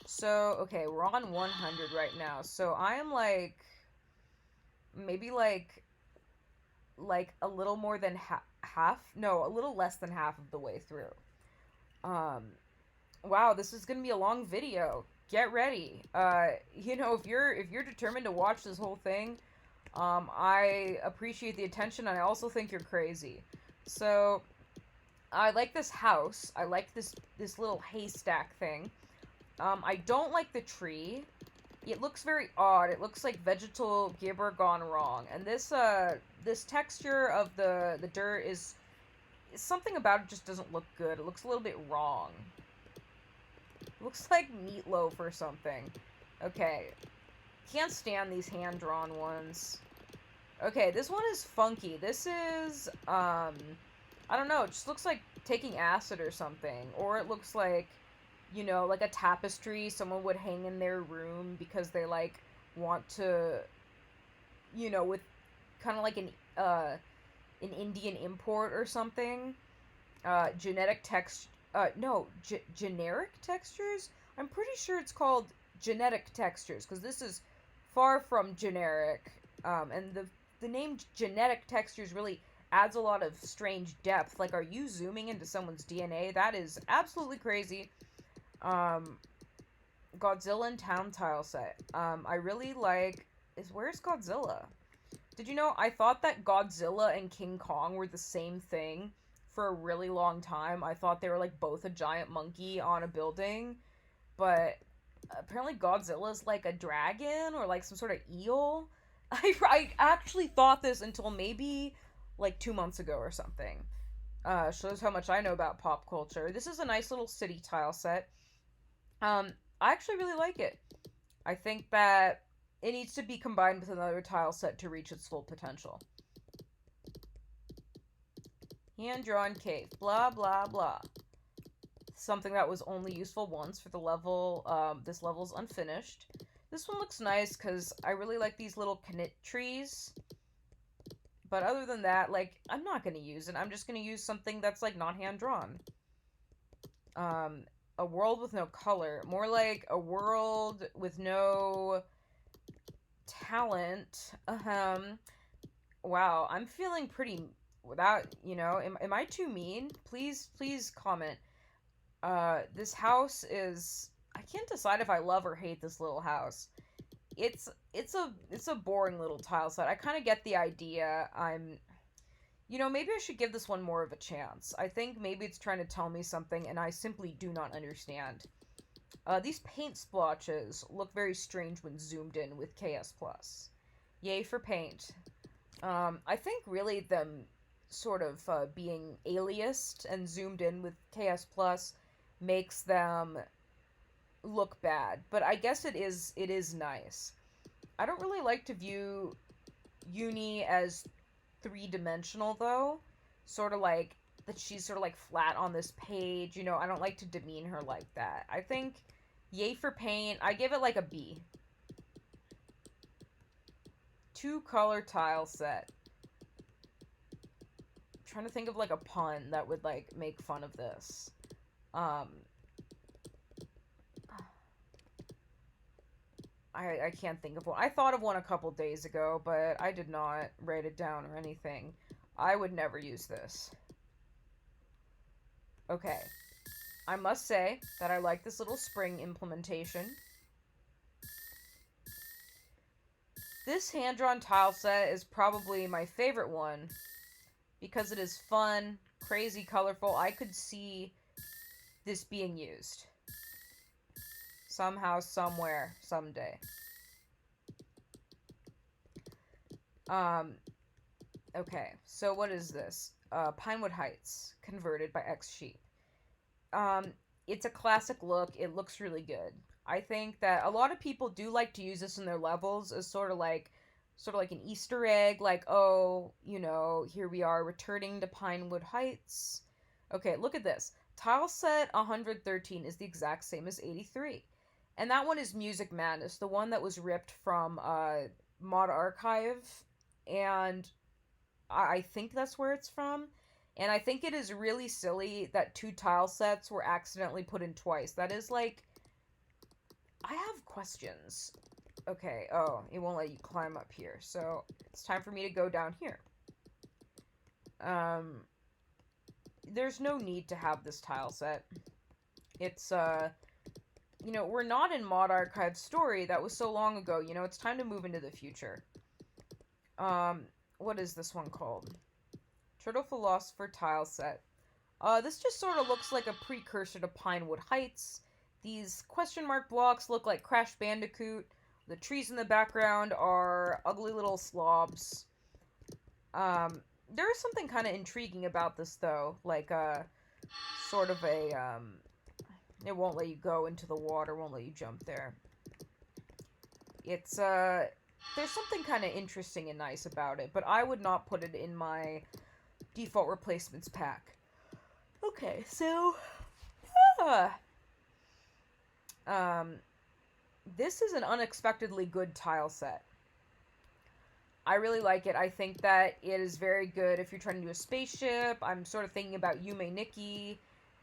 So, okay, we're on 100 right now. So I am like, maybe like a little more than half? No, a little less than half of the way through. Wow, this is gonna be a long video. Get ready. If you're determined to watch this whole thing, I appreciate the attention, and I also think you're crazy. So, I like this house. I like this little haystack thing. I don't like the tree. It looks very odd. It looks like vegetal gibber gone wrong. And this texture of the dirt is something about it just doesn't look good. It looks a little bit wrong. It looks like meatloaf or something. Okay. Can't stand these hand-drawn ones. Okay, this one is funky. This is, I don't know, it just looks like taking acid or something. Or it looks like, like a tapestry someone would hang in their room because they, like, want to, with kind of like an Indian import or something. Generic textures? I'm pretty sure it's called genetic textures, because this is far from generic. And the name genetic textures really adds a lot of strange depth. Like, are you zooming into someone's DNA? That is absolutely crazy. Godzilla and Town tile set. I really like... Where's Godzilla? Did you know, I thought that Godzilla and King Kong were the same thing for a really long time. I thought they were, like, both a giant monkey on a building. But apparently Godzilla's, like, a dragon or, like, some sort of eel. I actually thought this until maybe, like, 2 months ago or something. Shows how much I know about pop culture. This is a nice little city tile set. I actually really like it. I think that it needs to be combined with another tile set to reach its full potential. Hand-drawn cave. Blah, blah, blah. Something that was only useful once for the level. This level's unfinished. This one looks nice because I really like these little knit trees. But other than that, like, I'm not going to use it. I'm just going to use something that's, like, not hand-drawn. A world with no color. More like a world with no talent. Wow, I'm feeling pretty... Without, you know, am I too mean? Please comment. This house is... I can't decide if I love or hate this little house. It's a boring little tile set. I kind of get the idea. You know, maybe I should give this one more of a chance. I think maybe it's trying to tell me something, and I simply do not understand. These paint splotches look very strange when zoomed in with KS+. Yay for paint. I think really them sort of being aliased and zoomed in with KS+, makes them look bad, but I guess it is nice. I don't really like to view Uni as three-dimensional, though. Sort of like that she's sort of like flat on this page, you know. I don't like to demean her like that. I think yay for paint. I give it like a B. 2-color tile set. I'm trying to think of like a pun that would like make fun of this. I can't think of one. I thought of one a couple days ago, but I did not write it down or anything. I would never use this. Okay. I must say that I like this little spring implementation. This hand-drawn tile set is probably my favorite one because it is fun, crazy, colorful. I could see this being used. Somehow, somewhere, someday. Okay, so what is this? Pinewood Heights, converted by X Sheep. It's a classic look. It looks really good. I think that a lot of people do like to use this in their levels as sort of like an Easter egg, like, oh, you know, here we are returning to Pinewood Heights. Okay, look at this. Tile set 113 is the exact same as 83. And that one is Music Madness, the one that was ripped from Mod Archive, and I think that's where it's from. And I think it is really silly that 2 tile sets were accidentally put in twice. That is like... I have questions. Okay, oh, it won't let you climb up here, so it's time for me to go down here. There's no need to have this tile set. It's, you know, we're not in Mod Archive's story. That was so long ago. You know, it's time to move into the future. What is this one called? Turtle Philosopher tile set. This just sort of looks like a precursor to Pinewood Heights. These question mark blocks look like Crash Bandicoot. The trees in the background are ugly little slobs. There is something kind of intriguing about this, though. Like, sort of a, it won't let you go into the water, won't let you jump there. It's, there's something kind of interesting and nice about it, but I would not put it in my default replacements pack. Okay, so, this is an unexpectedly good tile set. I really like it. I think that it is very good if you're trying to do a spaceship. I'm sort of thinking about Yume Nikki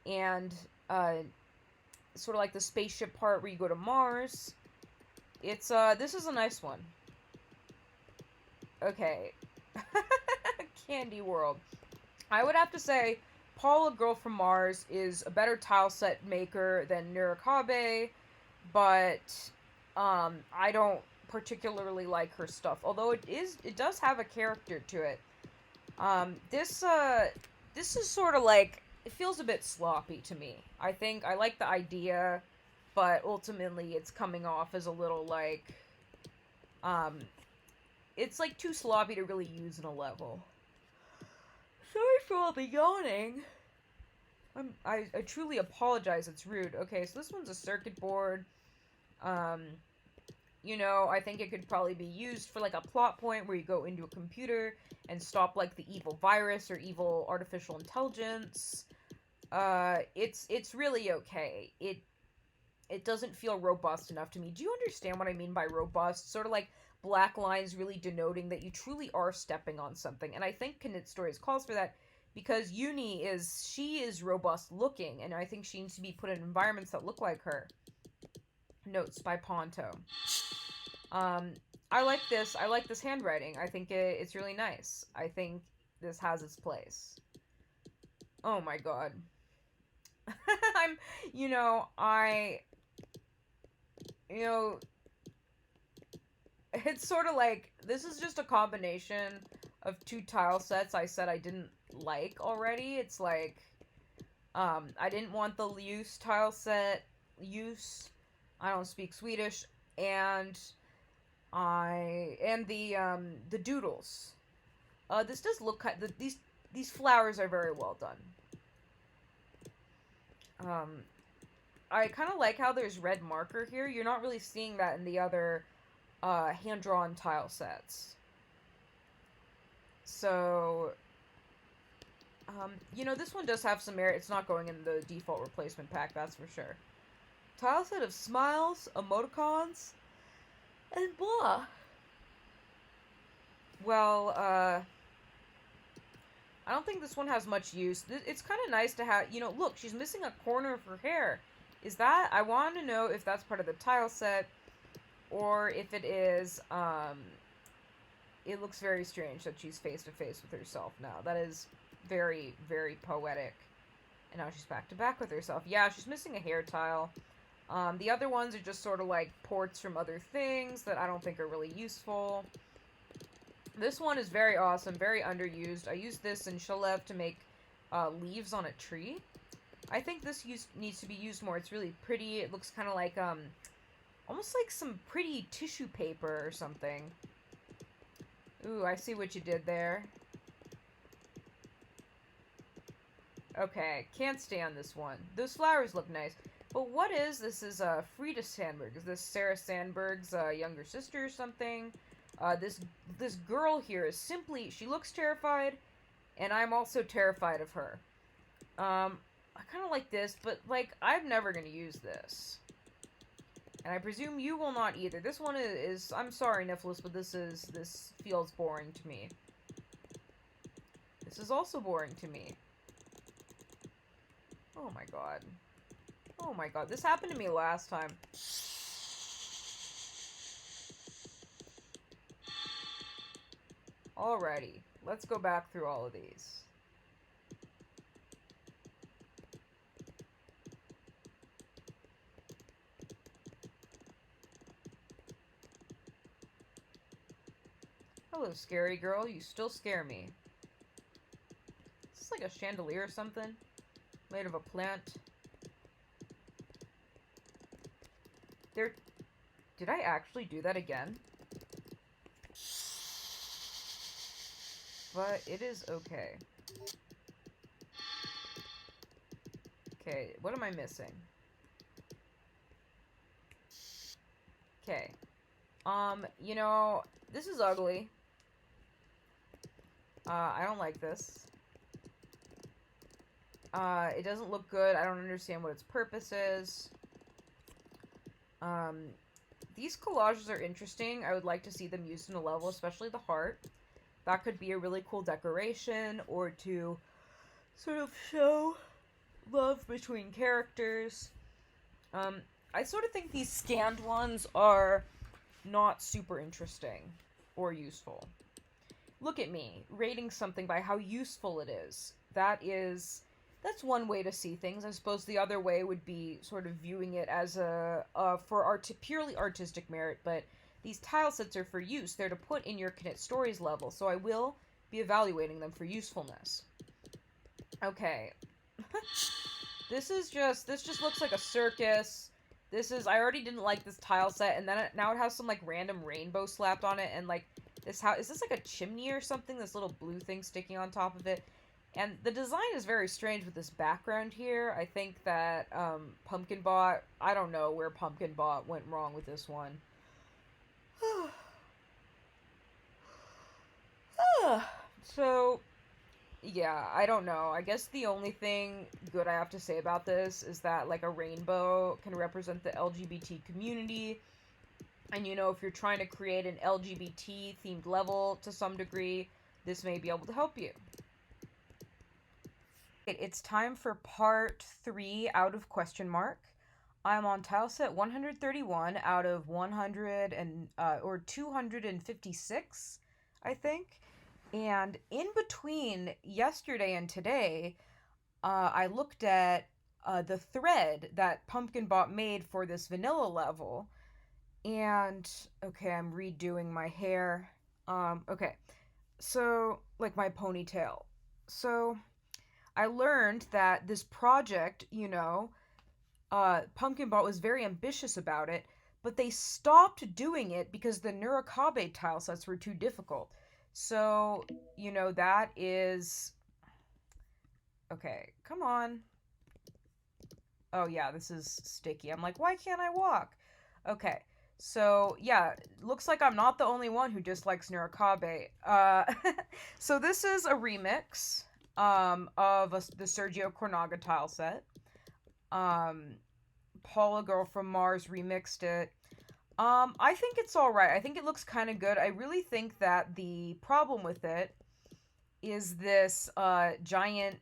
and, sort of like the spaceship part where you go to Mars. It's, this is a nice one. Okay. Candy World. I would have to say, Paula Girl from Mars is a better tile set maker than Nurikabe, but I don't particularly like her stuff. Although it does have a character to it. This is sort of like, it feels a bit sloppy to me. I think I like the idea, but ultimately it's coming off as a little like, um, it's like too sloppy to really use in a level. Sorry for all the yawning. I truly apologize. It's rude. Okay, so this one's a circuit board. Um, I think it could probably be used for like a plot point where you go into a computer and stop like the evil virus or evil artificial intelligence. It's really okay. It doesn't feel robust enough to me. Do you understand what I mean by robust? Sort of like black lines really denoting that you truly are stepping on something. And I think Knit Stories calls for that because she is robust looking, and I think she needs to be put in environments that look like her. Notes by Ponto. I like this. I like this handwriting. I think it's really nice. I think this has its place. Oh my god. I'm, you know, I, you know, it's sort of like, this is just a combination of two tile sets I said I didn't like already. It's like, I didn't want the use tile set, use, I don't speak Swedish, and the doodles. This does look these flowers are very well done. I kind of like how there's red marker here. You're not really seeing that in the other hand-drawn tile sets. So, this one does have some merit. It's not going in the default replacement pack, that's for sure. Tile set of smiles, emoticons, and blah. Well, I don't think this one has much use. It's kind of nice to have, look, she's missing a corner of her hair. I want to know if that's part of the tile set, or if it is, it looks very strange that she's face to face with herself now. That is very, very poetic. And now she's back to back with herself. Yeah, she's missing a hair tile. The other ones are just sort of like ports from other things that I don't think are really useful. This one is very awesome, very underused. I used this in Shalev to make leaves on a tree. I think this needs to be used more. It's really pretty. It looks kind of like, almost like some pretty tissue paper or something. Ooh, I see what you did there. Okay, can't stand this one. Those flowers look nice. But what is this? Is Frida Sandberg. Is this Sarah Sandberg's younger sister or something? This girl here is simply, she looks terrified, and I'm also terrified of her. I kind of like this, but, like, I'm never going to use this. And I presume you will not either. This one is I'm sorry, Nicholas, but this feels boring to me. This is also boring to me. Oh my god. Oh my god, this happened to me last time. Alrighty, let's go back through all of these. Hello, scary girl, you still scare me. Is this like a chandelier or something? Made of a plant? Did I actually do that again? But it is okay. Okay, what am I missing? Okay. This is ugly. I don't like this. It doesn't look good. I don't understand what its purpose is. These collages are interesting. I would like to see them used in a level, especially the heart. That could be a really cool decoration, or to sort of show love between characters. I sort of think these scanned ones are not super interesting or useful. Look at me, rating something by how useful it is. That's that's one way to see things. I suppose the other way would be sort of viewing it as for purely artistic merit, but these tile sets are for use. They're to put in your Knit Stories level, so I will be evaluating them for usefulness. Okay. This just looks like a circus. I already didn't like this tile set, and then now it has some, like, random rainbow slapped on it, and, like, is this, like, a chimney or something? This little blue thing sticking on top of it. And the design is very strange with this background here. I think that, Pumpkinbot, I don't know where Pumpkinbot went wrong with this one. So, yeah, I don't know. I guess the only thing good I have to say about this is that, like, a rainbow can represent the LGBT community. And, you know, if you're trying to create an LGBT-themed level to some degree, this may be able to help you. It's time for part 3 out of question mark. I'm on tile set 131 out of 256, I think. And in between yesterday and today, I looked at the thread that Pumpkinbot made for this vanilla level. And, okay, I'm redoing my hair. Okay. So, like, my ponytail. So, I learned that this project, you know, Pumpkinbot was very ambitious about it, but they stopped doing it because the Nurikabe tile sets were too difficult. So, you know, that is... Okay, come on. Oh, yeah, this is sticky. I'm like, why can't I walk? Okay, so, yeah, looks like I'm not the only one who dislikes Nurikabe. So this is a remix of the Sergio Cornaga tile set. Paula Girl from Mars remixed it. I think it's alright. I think it looks kind of good. I really think that the problem with it is this giant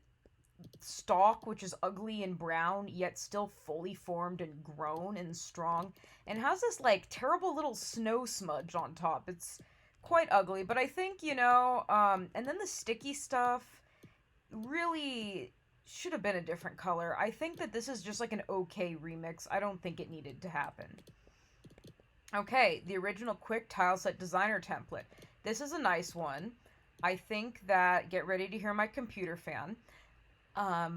stalk, which is ugly and brown, yet still fully formed and grown and strong, and has this, like, terrible little snow smudge on top. It's quite ugly, but I think, you know, and then the sticky stuff really should have been a different color. I think that this is just, like, an okay remix. I don't think it needed to happen. Okay, the original quick tile set designer template. This is a nice one. I think that, get ready to hear my computer fan. I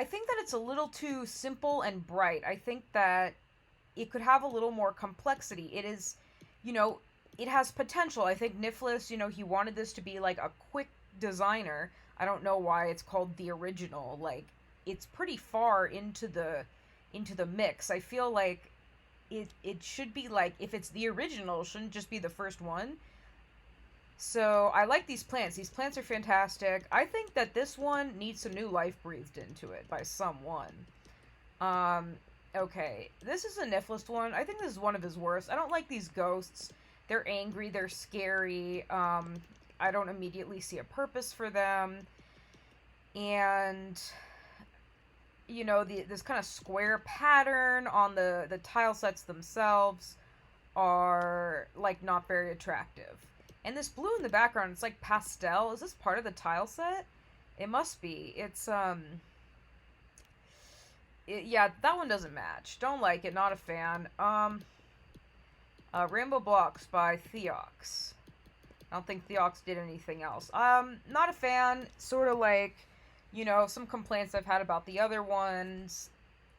think that it's a little too simple and bright. I think that it could have a little more complexity. It is, you know, it has potential. I think Niflis, you know, he wanted this to be like a quick designer. I don't know why it's called the original. Like, it's pretty far into the mix. I feel like it should be like, if it's the original, it shouldn't just be the first one. So, I like these plants. These plants are fantastic. I think that this one needs some new life breathed into it by someone. Okay. This is a Niflist one. I think this is one of his worst. I don't like these ghosts. They're angry. They're scary. I don't immediately see a purpose for them. And, you know, this kind of square pattern on the tile sets themselves are, like, not very attractive. And this blue in the background, it's like pastel. Is this part of the tile set? It must be. It's, yeah, that one doesn't match. Don't like it, not a fan. Rainbow Blocks by Theox. I don't think Theox did anything else. Not a fan. Sort of like, you know, some complaints I've had about the other ones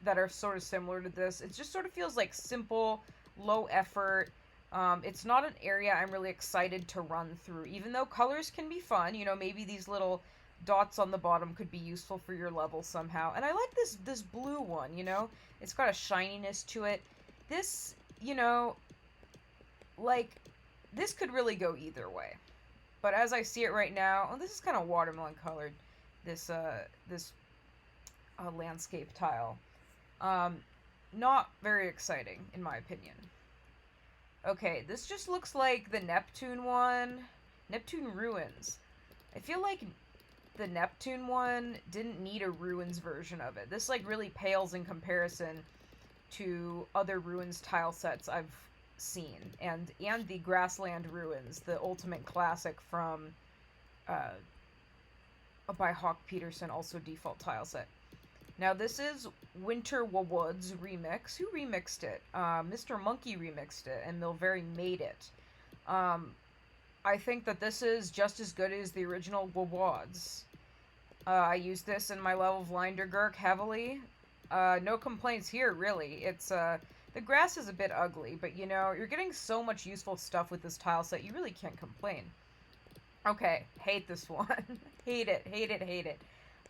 that are sort of similar to this. It just sort of feels like simple, low effort. It's not an area I'm really excited to run through, even though colors can be fun. You know, maybe these little dots on the bottom could be useful for your level somehow. And I like this blue one, you know? It's got a shininess to it. This, you know, like, this could really go either way. But as I see it right now, oh, this is kind of watermelon colored, this landscape tile. Not very exciting, in my opinion. Okay, this just looks like the Neptune one. Neptune Ruins. I feel like the Neptune one didn't need a Ruins version of it. This, like, really pales in comparison to other Ruins tile sets I've seen. And the Grassland Ruins, the ultimate classic from by Hawk Peterson, also default tile set. Now this is Winter Woods remix. Who remixed it? Mr. Monkey remixed it, and Milveri made it. I think that this is just as good as the original Woods. I use this in my level of Lindergurk heavily. No complaints here, really. It's, the grass is a bit ugly, but you know, you're getting so much useful stuff with this tile set, you really can't complain. Okay, hate this one. Hate it, hate it, hate it.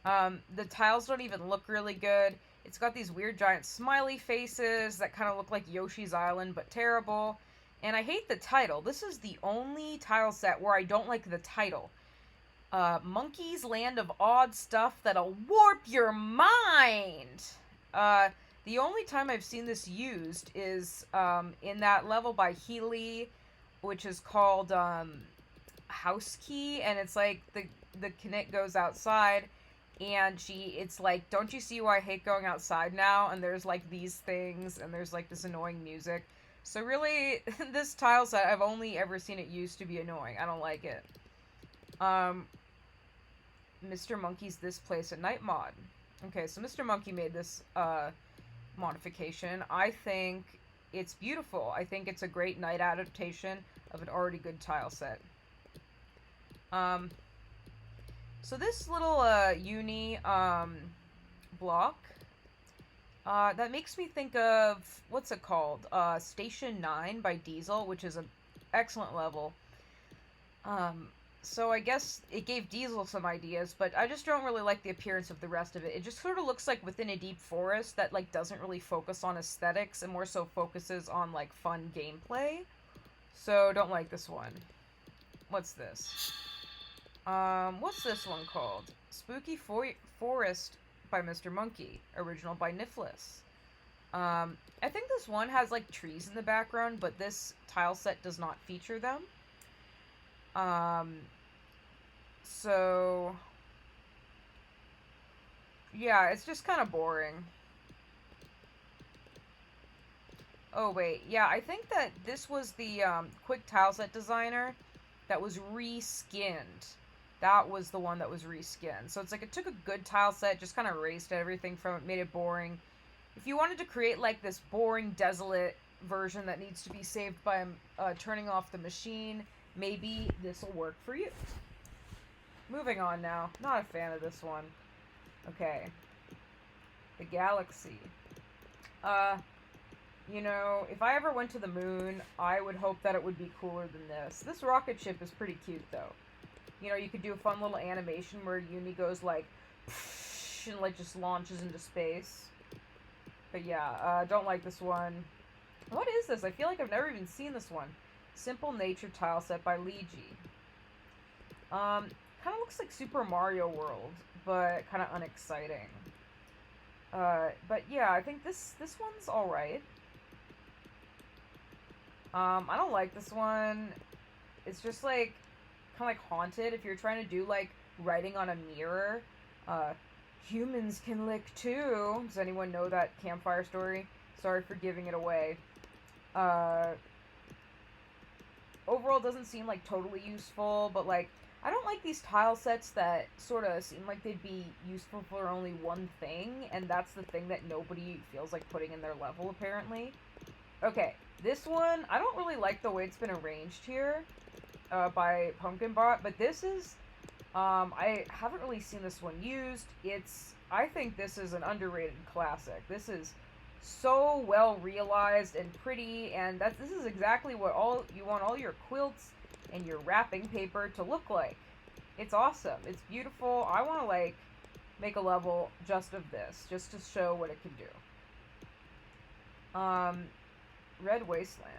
The tiles don't even look really good. It's got these weird giant smiley faces that kind of look like Yoshi's Island, but terrible. And I hate the title. This is the only tile set where I don't like the title. Monkey's Land of Odd Stuff That'll Warp Your Mind! The only time I've seen this used is in that level by Healy, which is called House Key, and it's like the Knit goes outside, and it's like, don't you see why I hate going outside now? And there's like these things, and there's like this annoying music. So really, this tile set, I've only ever seen it used to be annoying. I don't like it. Mr. Monkey's This Place at Night mod. Okay, so Mr. Monkey made this modification. I think it's beautiful. I think it's a great night adaptation of an already good tile set. So this little uni block, that makes me think of, what's it called? Station 9 by Diesel, which is an excellent level. So I guess it gave Diesel some ideas, but I just don't really like the appearance of the rest of it. It just sort of looks like Within a Deep Forest that, like, doesn't really focus on aesthetics and more so focuses on, like, fun gameplay. So, don't like this one. What's this? What's this one called? Spooky Forest by Mr. Monkey. Original by Niflis. I think this one has, like, trees in the background, but this tile set does not feature them. So, yeah, it's just kind of boring. Oh, wait, yeah, I think that this was the, Quick Tileset designer that was reskinned. That was the one that was reskinned. So it's like it took a good tile set, just kind of erased everything from it, made it boring. If you wanted to create, like, this boring, desolate version that needs to be saved by turning off the machine, maybe this will work for you. Moving on now. Not a fan of this one. Okay. The Galaxy. You know, if I ever went to the moon, I would hope that it would be cooler than this. This rocket ship is pretty cute, though. You know, you could do a fun little animation where Uni goes, like, and, like, just launches into space. But yeah, don't like this one. What is this? I feel like I've never even seen this one. Simple Nature Tile Set by Leegi. Kind of looks like Super Mario World, but kind of unexciting. But yeah, I think this one's alright. I don't like this one. It's just like, kind of like Haunted. If you're trying to do like writing on a mirror, humans can lick too. Does anyone know that campfire story? Sorry for giving it away. Overall, doesn't seem like totally useful, but like, I don't like these tile sets that sort of seem like they'd be useful for only one thing, and that's the thing that nobody feels like putting in their level, apparently. Okay, this one, I don't really like the way it's been arranged here, by Pumpkinbot, but this is, I haven't really seen this one used. I think this is an underrated classic. This is so well realized and pretty, and this is exactly what you want all your quilts and your wrapping paper to look like. It's awesome. It's beautiful. I want to, like, make a level just of this, just to show what it can do. Red Wasteland.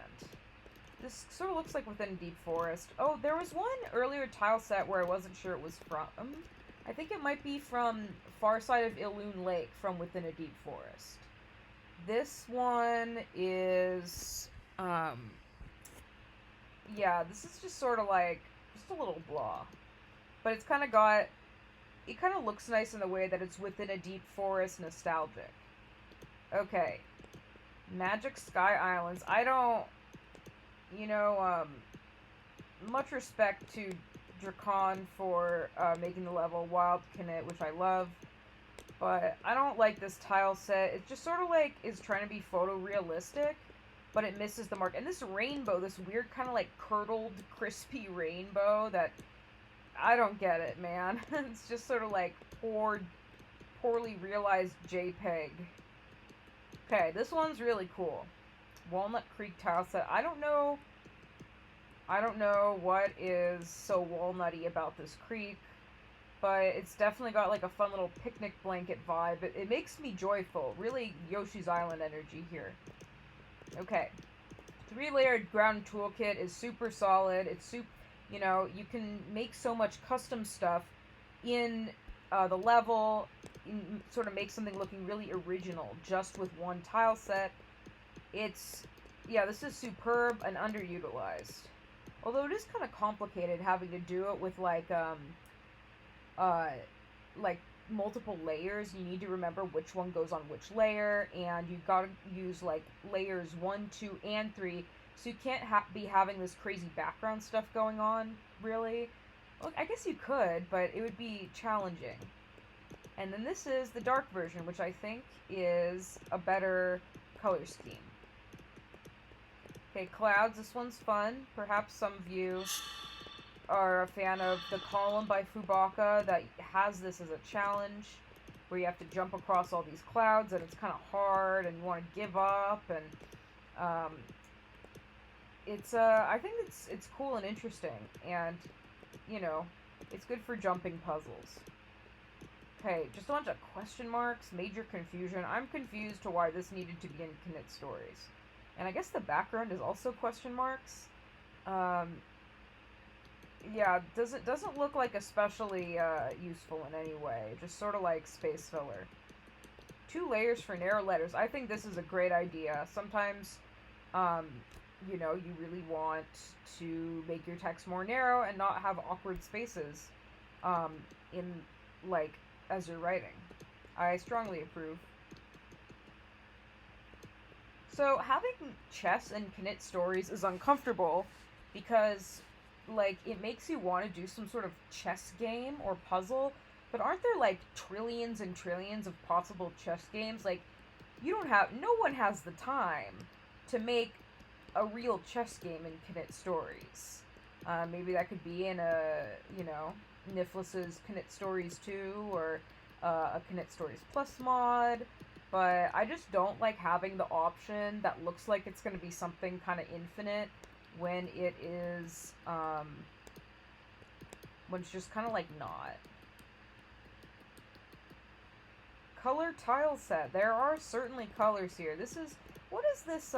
This sort of looks like Within a Deep Forest. Oh, there was one earlier tile set where I wasn't sure it was from. I think it might be from Far Side of Illoon Lake from Within a Deep Forest. This one is, yeah, this is just sort of like, just a little blah. But it's kind of it kind of looks nice in the way that it's Within a Deep Forest nostalgic. Okay. Magic Sky Islands. I don't, you know, much respect to Dracon for making the level, Wild Knit, which I love. But I don't like this tile set. It's just sort of like is trying to be photorealistic, but it misses the mark. And this rainbow, this weird kind of like curdled, crispy rainbow that I don't get it, man. It's just sort of like poorly realized JPEG. Okay, this one's really cool. Walnut Creek tile set. I don't know what is so walnutty about this creek, but it's definitely got like a fun little picnic blanket vibe. It makes me joyful. Really Yoshi's Island energy here. Okay. 3-layered ground toolkit is super solid. It's you know, you can make so much custom stuff in the level, sort of make something looking really original just with one tile set. Yeah, this is superb and underutilized. Although it is kind of complicated having to do it with like multiple layers. You need to remember which one goes on which layer, and you've got to use like layers 1, 2, and 3. So you can't be having this crazy background stuff going on, really. Well, I guess you could, but it would be challenging. And then this is the dark version, which I think is a better color scheme. Okay, clouds. This one's fun. Perhaps some of you are a fan of the column by Fubaka that has this as a challenge, where you have to jump across all these clouds, and it's kind of hard, and you want to give up, and I think it's cool and interesting, and you know, it's good for jumping puzzles. Okay, just a bunch of question marks, major confusion. I'm confused to why this needed to be in Knit Stories. And I guess the background is also question marks. Yeah, doesn't look like especially useful in any way. Just sort of like space filler. 2 layers for narrow letters. I think this is a great idea. Sometimes, you know, you really want to make your text more narrow and not have awkward spaces in, like, as you're writing. I strongly approve. So, having chess and Knit Stories is uncomfortable because, like, it makes you want to do some sort of chess game or puzzle, but aren't there, like, trillions and trillions of possible chess games? Like, no one has the time to make a real chess game in Knit Stories. Maybe that could be in Niflis's Knit Stories 2, or a Knit Stories Plus mod, but I just don't like having the option that looks like it's going to be something kind of infinite when it is, when it's just kind of like not. Color tile set. There are certainly colors here. What is this,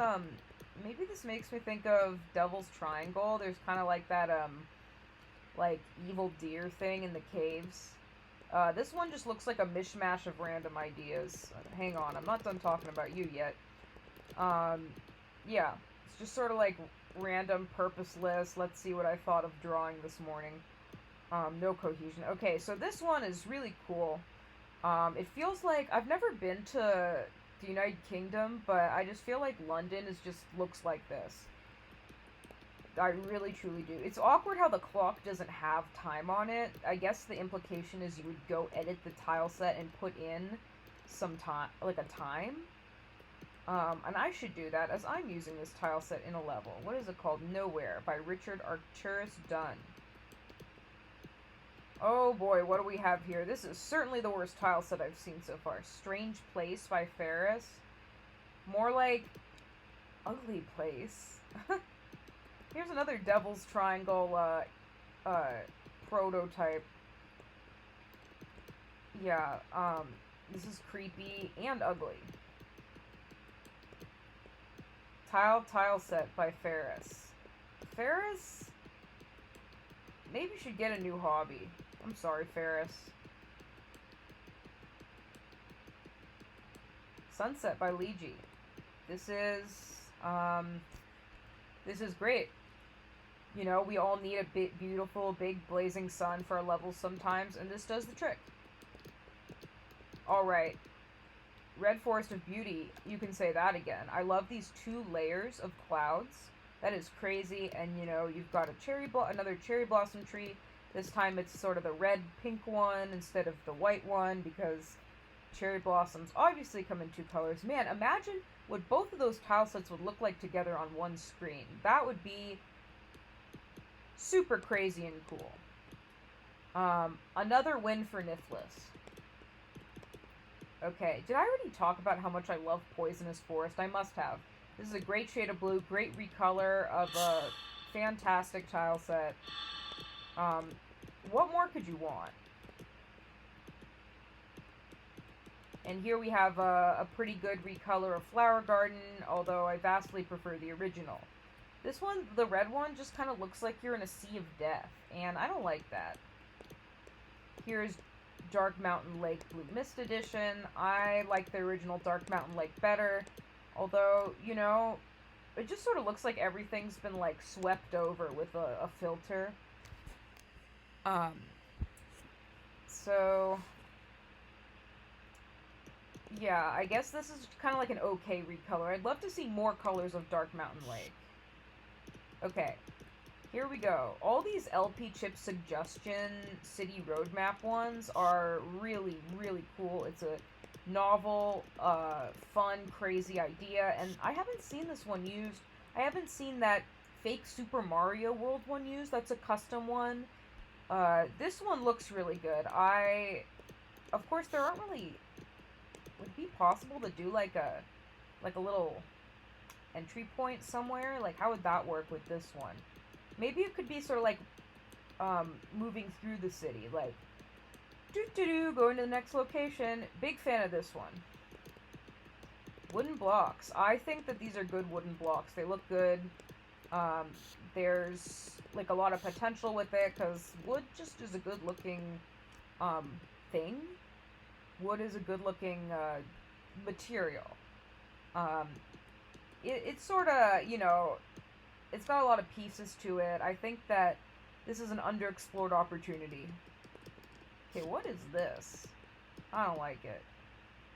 maybe this makes me think of Devil's Triangle. There's kind of like that, like, evil deer thing in the caves. This one just looks like a mishmash of random ideas. Hang on, I'm not done talking about you yet. Yeah, it's just sort of like random, purposeless. Let's see what I thought of drawing this morning. No cohesion. Okay, so this one is really cool. It feels like, I've never been to the United Kingdom, but I just feel like London looks like this. I really truly do. It's awkward how the clock doesn't have time on it. I guess the implication is you would go edit the tile set and put in some time, like a time. And I should do that, as I'm using this tile set in a level. What is it called? Nowhere, by Richard Arcturus Dunn. Oh boy, what do we have here? This is certainly the worst tile set I've seen so far. Strange Place by Ferris. More like Ugly Place. Here's another Devil's Triangle prototype. Yeah, this is creepy and ugly. Tile set by Ferris. Ferris maybe should get a new hobby. I'm sorry, Ferris. Sunset by Leiji. This is great. You know, we all need a beautiful, big, blazing sun for our levels sometimes, and this does the trick. Alright. Red Forest of Beauty. You can say that again. I love these 2 layers of clouds. That is crazy, and you know, you've got another cherry blossom tree, This time it's sort of the red-pink one instead of the white one because cherry blossoms obviously come in two colors. Man, imagine what both of those tile sets would look like together on one screen. That would be super crazy and cool. Another win for Niflis. Okay, did I already talk about how much I love Poisonous Forest? I must have. This is a great shade of blue, great recolor of a fantastic tile set. What more could you want? And here we have a pretty good recolor of Flower Garden, although I vastly prefer the original. This one, the red one, just kind of looks like you're in a sea of death, and I don't like that. Here's Dark Mountain Lake Blue Mist Edition. I like the original Dark Mountain Lake better, although, you know, it just sort of looks like everything's been, like, swept over with a filter. So, yeah, I guess this is kind of like an okay recolor. I'd love to see more colors of Dark Mountain Lake. Okay, here we go. All these LP Chip Suggestion City Roadmap ones are really, really cool. It's a novel, fun, crazy idea, and I haven't seen this one used. I haven't seen that fake Super Mario World one used. That's a custom one. This one looks really good. Of course, there aren't really... Would it be possible to do like a little entry point somewhere? Like, how would that work with this one? Maybe it could be sort of like moving through the city, like going to the next location. Big fan of this one. Wooden blocks. I think that these are good wooden blocks. They look good. There's like a lot of potential with it because wood just is a good looking thing. Wood is a good looking material. It's sort of, you know, it's got a lot of pieces to it. I think that this is an underexplored opportunity. Okay, what is this? I don't like it.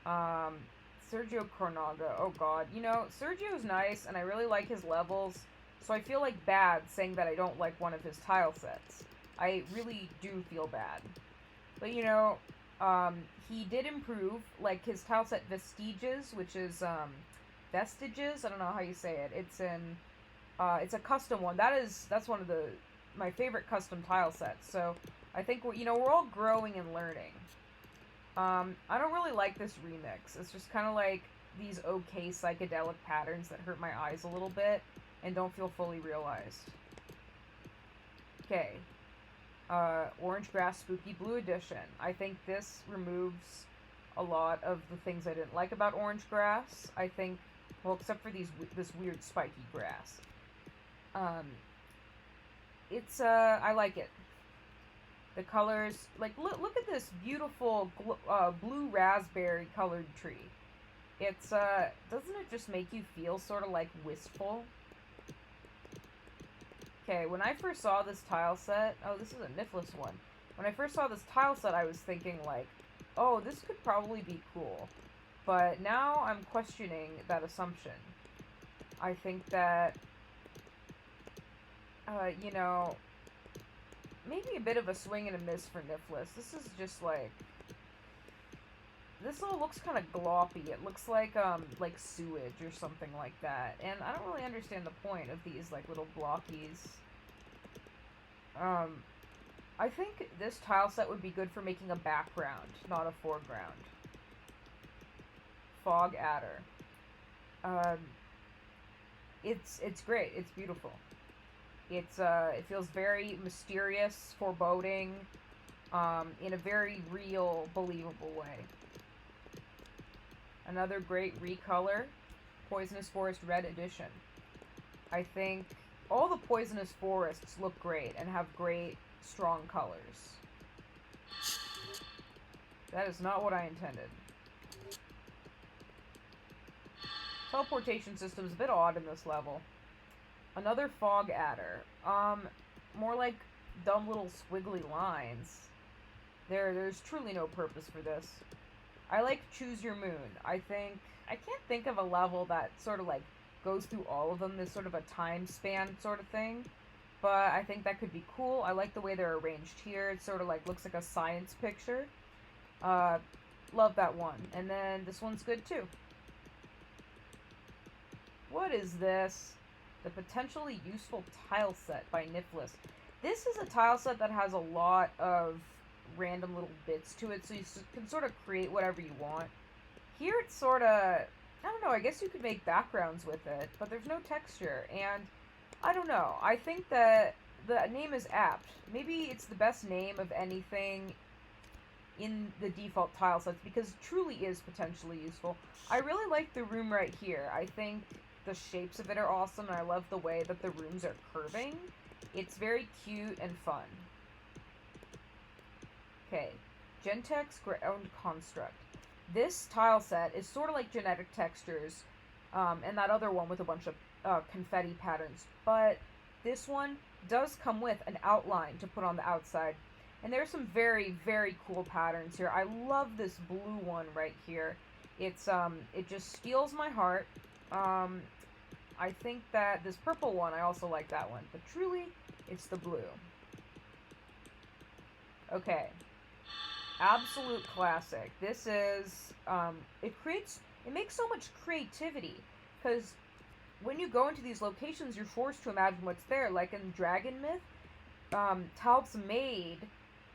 Sergio Cornaga. Oh god. You know, Sergio's nice, and I really like his levels, so I feel like bad saying that I don't like one of his tile sets. I really do feel bad. But, you know, he did improve, like, his tile set Vestiges, which is, Vestiges? I don't know how you say it. It's a custom one. That's one of my favorite custom tile sets, so I think, we're all growing and learning. I don't really like this remix. It's just kind of like these okay psychedelic patterns that hurt my eyes a little bit and don't feel fully realized. Okay. Orange Grass Spooky Blue Edition. I think this removes a lot of the things I didn't like about Orange Grass. I think, well, except for this weird spiky grass. I like it. The colors, like, look at this beautiful blue raspberry colored tree. Doesn't it just make you feel sort of, like, wistful? Okay, when I first saw this tile set, oh, this is a Niflis one. When I first saw this tile set, I was thinking, like, oh, this could probably be cool. But now I'm questioning that assumption. I think that, you know, maybe a bit of a swing and a miss for Niflis. This is just, like, this all looks kind of gloppy. It looks like sewage or something like that. And I don't really understand the point of these, like, little blockies. I think this tile set would be good for making a background, not a foreground. Fog Adder. It's great. It's beautiful. It feels very mysterious, foreboding, in a very real, believable way. Another great recolor, Poisonous Forest Red Edition. I think all the Poisonous Forests look great and have great, strong colors. That is not what I intended. Teleportation system is a bit odd in this level. Another Fog Adder. More like dumb little squiggly lines. There's truly no purpose for this. I like Choose Your Moon. I can't think of a level that sort of like goes through all of them, this sort of a time span sort of thing. but I think that could be cool. I like the way they're arranged here. It sort of like looks like a science picture. Love that one. And then this one's good too. What is this? The Potentially Useful Tile Set by Niflis. This is a tile set that has a lot of random little bits to it, so you can sort of create whatever you want. Here it's sort of, I don't know, I guess you could make backgrounds with it, but there's no texture, and I don't know. I think that the name is apt. Maybe it's the best name of anything in the default tile sets, because it truly is potentially useful. I really like the room right here. I think the shapes of it are awesome, and I love the way that the rooms are curving. It's very cute and fun. Okay, Gentex Ground Construct. This tile set is sort of like Genetic Textures, and that other one with a bunch of confetti patterns, but this one does come with an outline to put on the outside. And there's some very, very cool patterns here. I love this blue one right here. It's it just steals my heart. I think that this purple one, I also like that one, but truly, it's the blue. Okay. Absolute classic. This is, it makes so much creativity, because when you go into these locations, you're forced to imagine what's there. Like in Dragon Myth, Talb's made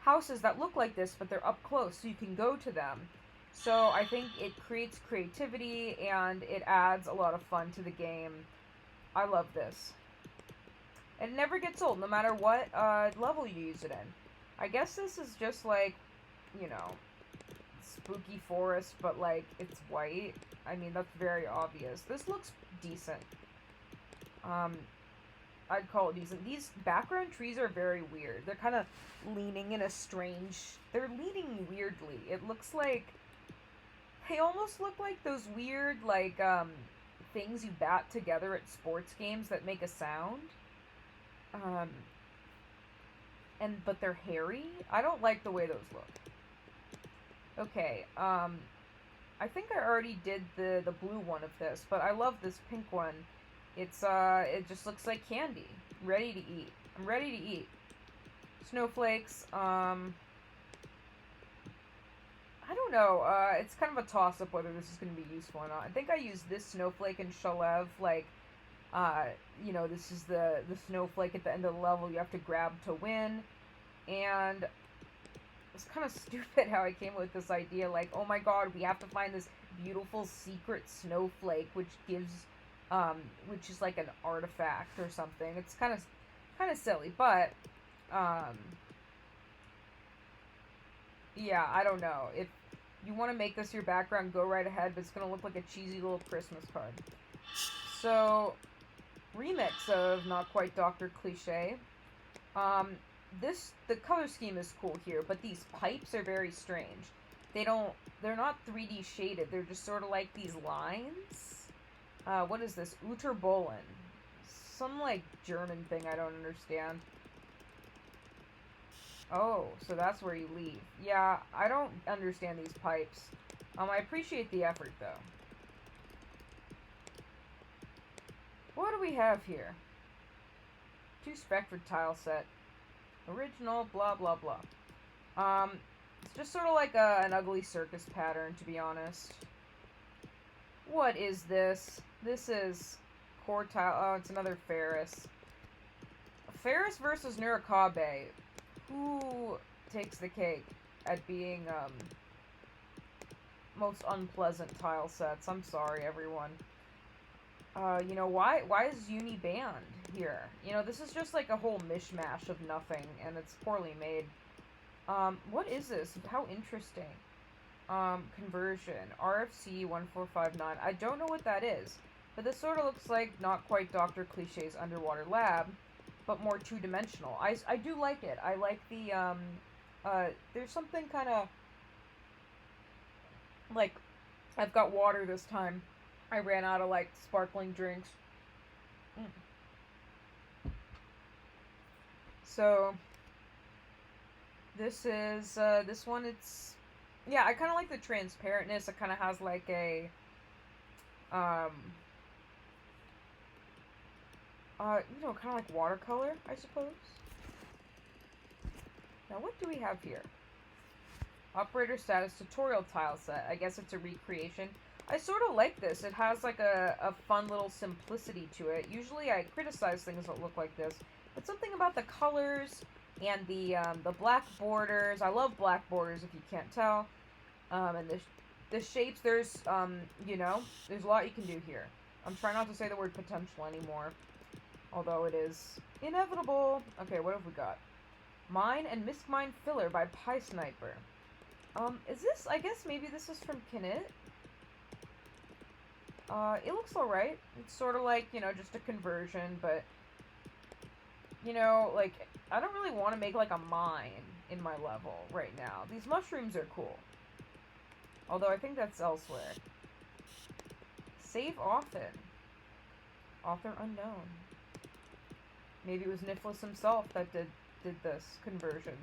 houses that look like this, but they're up close, so you can go to them. So I think it creates creativity, and it adds a lot of fun to the game. I love this. It never gets old, no matter what level you use it in. I guess this is just like, you know, spooky forest, but like, it's white. I mean, that's very obvious. This looks decent. I'd call it decent. These background trees are very weird. They're kind of leaning in a strange... They're leaning weirdly. It looks like... They almost look like those weird, like, things you bat together at sports games that make a sound. But they're hairy. I don't like the way those look. Okay, I think I already did the blue one of this, but I love this pink one. It's, it just looks like candy. Ready to eat. I'm ready to eat. Snowflakes, I don't know, it's kind of a toss-up whether this is going to be useful or not. I think I used this snowflake in Shalev, like, you know, this is the snowflake at the end of the level you have to grab to win, and it's kind of stupid how I came up with this idea, like, oh my god, we have to find this beautiful secret snowflake, which gives, which is like an artifact or something. It's kind of silly, but, yeah, I don't know. If you want to make this your background, go right ahead, but it's going to look like a cheesy little Christmas card. So, remix of Not Quite Dr. Cliche. The color scheme is cool here, but these pipes are very strange. They're not 3D shaded, they're just sort of like these lines. What is this? Uterbollen. Some, like, German thing I don't understand. Oh, so that's where you leave. Yeah, I don't understand these pipes. I appreciate the effort, though. What do we have here? 2 Spectred tile set. Original, blah, blah, blah. It's just sort of like an ugly circus pattern, to be honest. What is this? This is core tile. Oh, it's another Ferris. Ferris versus Nurikabe. Who takes the cake at being, most unpleasant tile sets? I'm sorry, everyone. You know, why is Uni banned here? You know, this is just like a whole mishmash of nothing, and it's poorly made. What is this? How interesting. Conversion. RFC 1459. I don't know what that is, but this sort of looks like Not Quite Dr. Cliché's Underwater Lab, but more two-dimensional. I do like it. I like the, there's something kind of, like, I've got water this time. I ran out of, like, sparkling drinks. So, this is, this one, it's, yeah, I kind of like the transparentness. It kind of has, like, a, you know, kind of like watercolor, I suppose. Now, what do we have here? Operator status tutorial tile set. I guess it's a recreation. I sort of like this. It has like a fun little simplicity to it. Usually I criticize things that look like this, but something about the colors and the black borders. I love black borders, if you can't tell. And the shapes, there's, you know, there's a lot you can do here. I'm trying not to say the word potential anymore, although it is inevitable. Okay, what have we got? Mine and Misc Mine Filler by Pie Sniper. Is this, I guess maybe this is from Knit. It looks alright. It's sort of like, you know, just a conversion, but, you know, like, I don't really want to make, like, a mine in my level right now. These mushrooms are cool. Although I think that's elsewhere. Save often. Author unknown. Maybe it was Nicholas himself that did this conversion.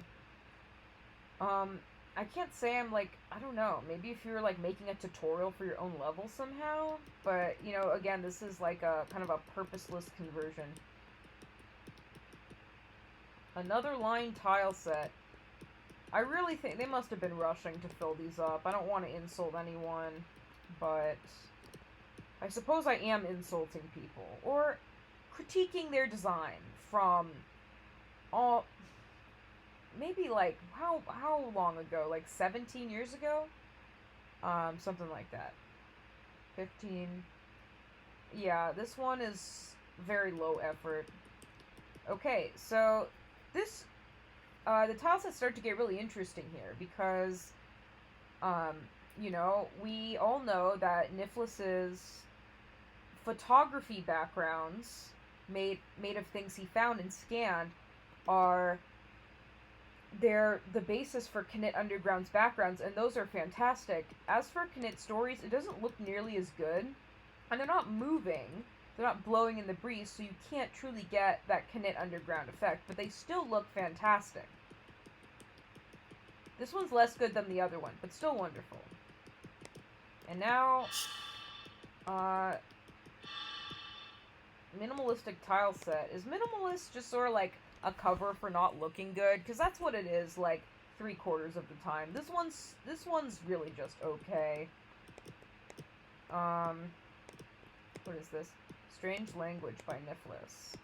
I can't say I'm like, I don't know, maybe if you're like making a tutorial for your own level somehow, but you know, again, this is like a kind of a purposeless conversion. Another line tile set. I really think they must have been rushing to fill these up. I don't want to insult anyone, but I suppose I am insulting people or critiquing their design from all, maybe like how long ago? Like 17 years ago? Something like that. 15. Yeah, this one is very low effort. Okay, so this the tile sets start to get really interesting here because you know, we all know that Nicholas's photography backgrounds made of things he found and scanned are they're the basis for Knit Underground's backgrounds, and those are fantastic. As for Knit stories, it doesn't look nearly as good, and they're not moving, they're not blowing in the breeze, so you can't truly get that Knit Underground effect, but they still look fantastic. This one's less good than the other one, but still wonderful. And now, minimalistic tile set. Is minimalist just sort of like a cover for not looking good? Because that's what it is, like, 3/4 of the time. This one's really just okay. What is this? Strange Language by Nicholas.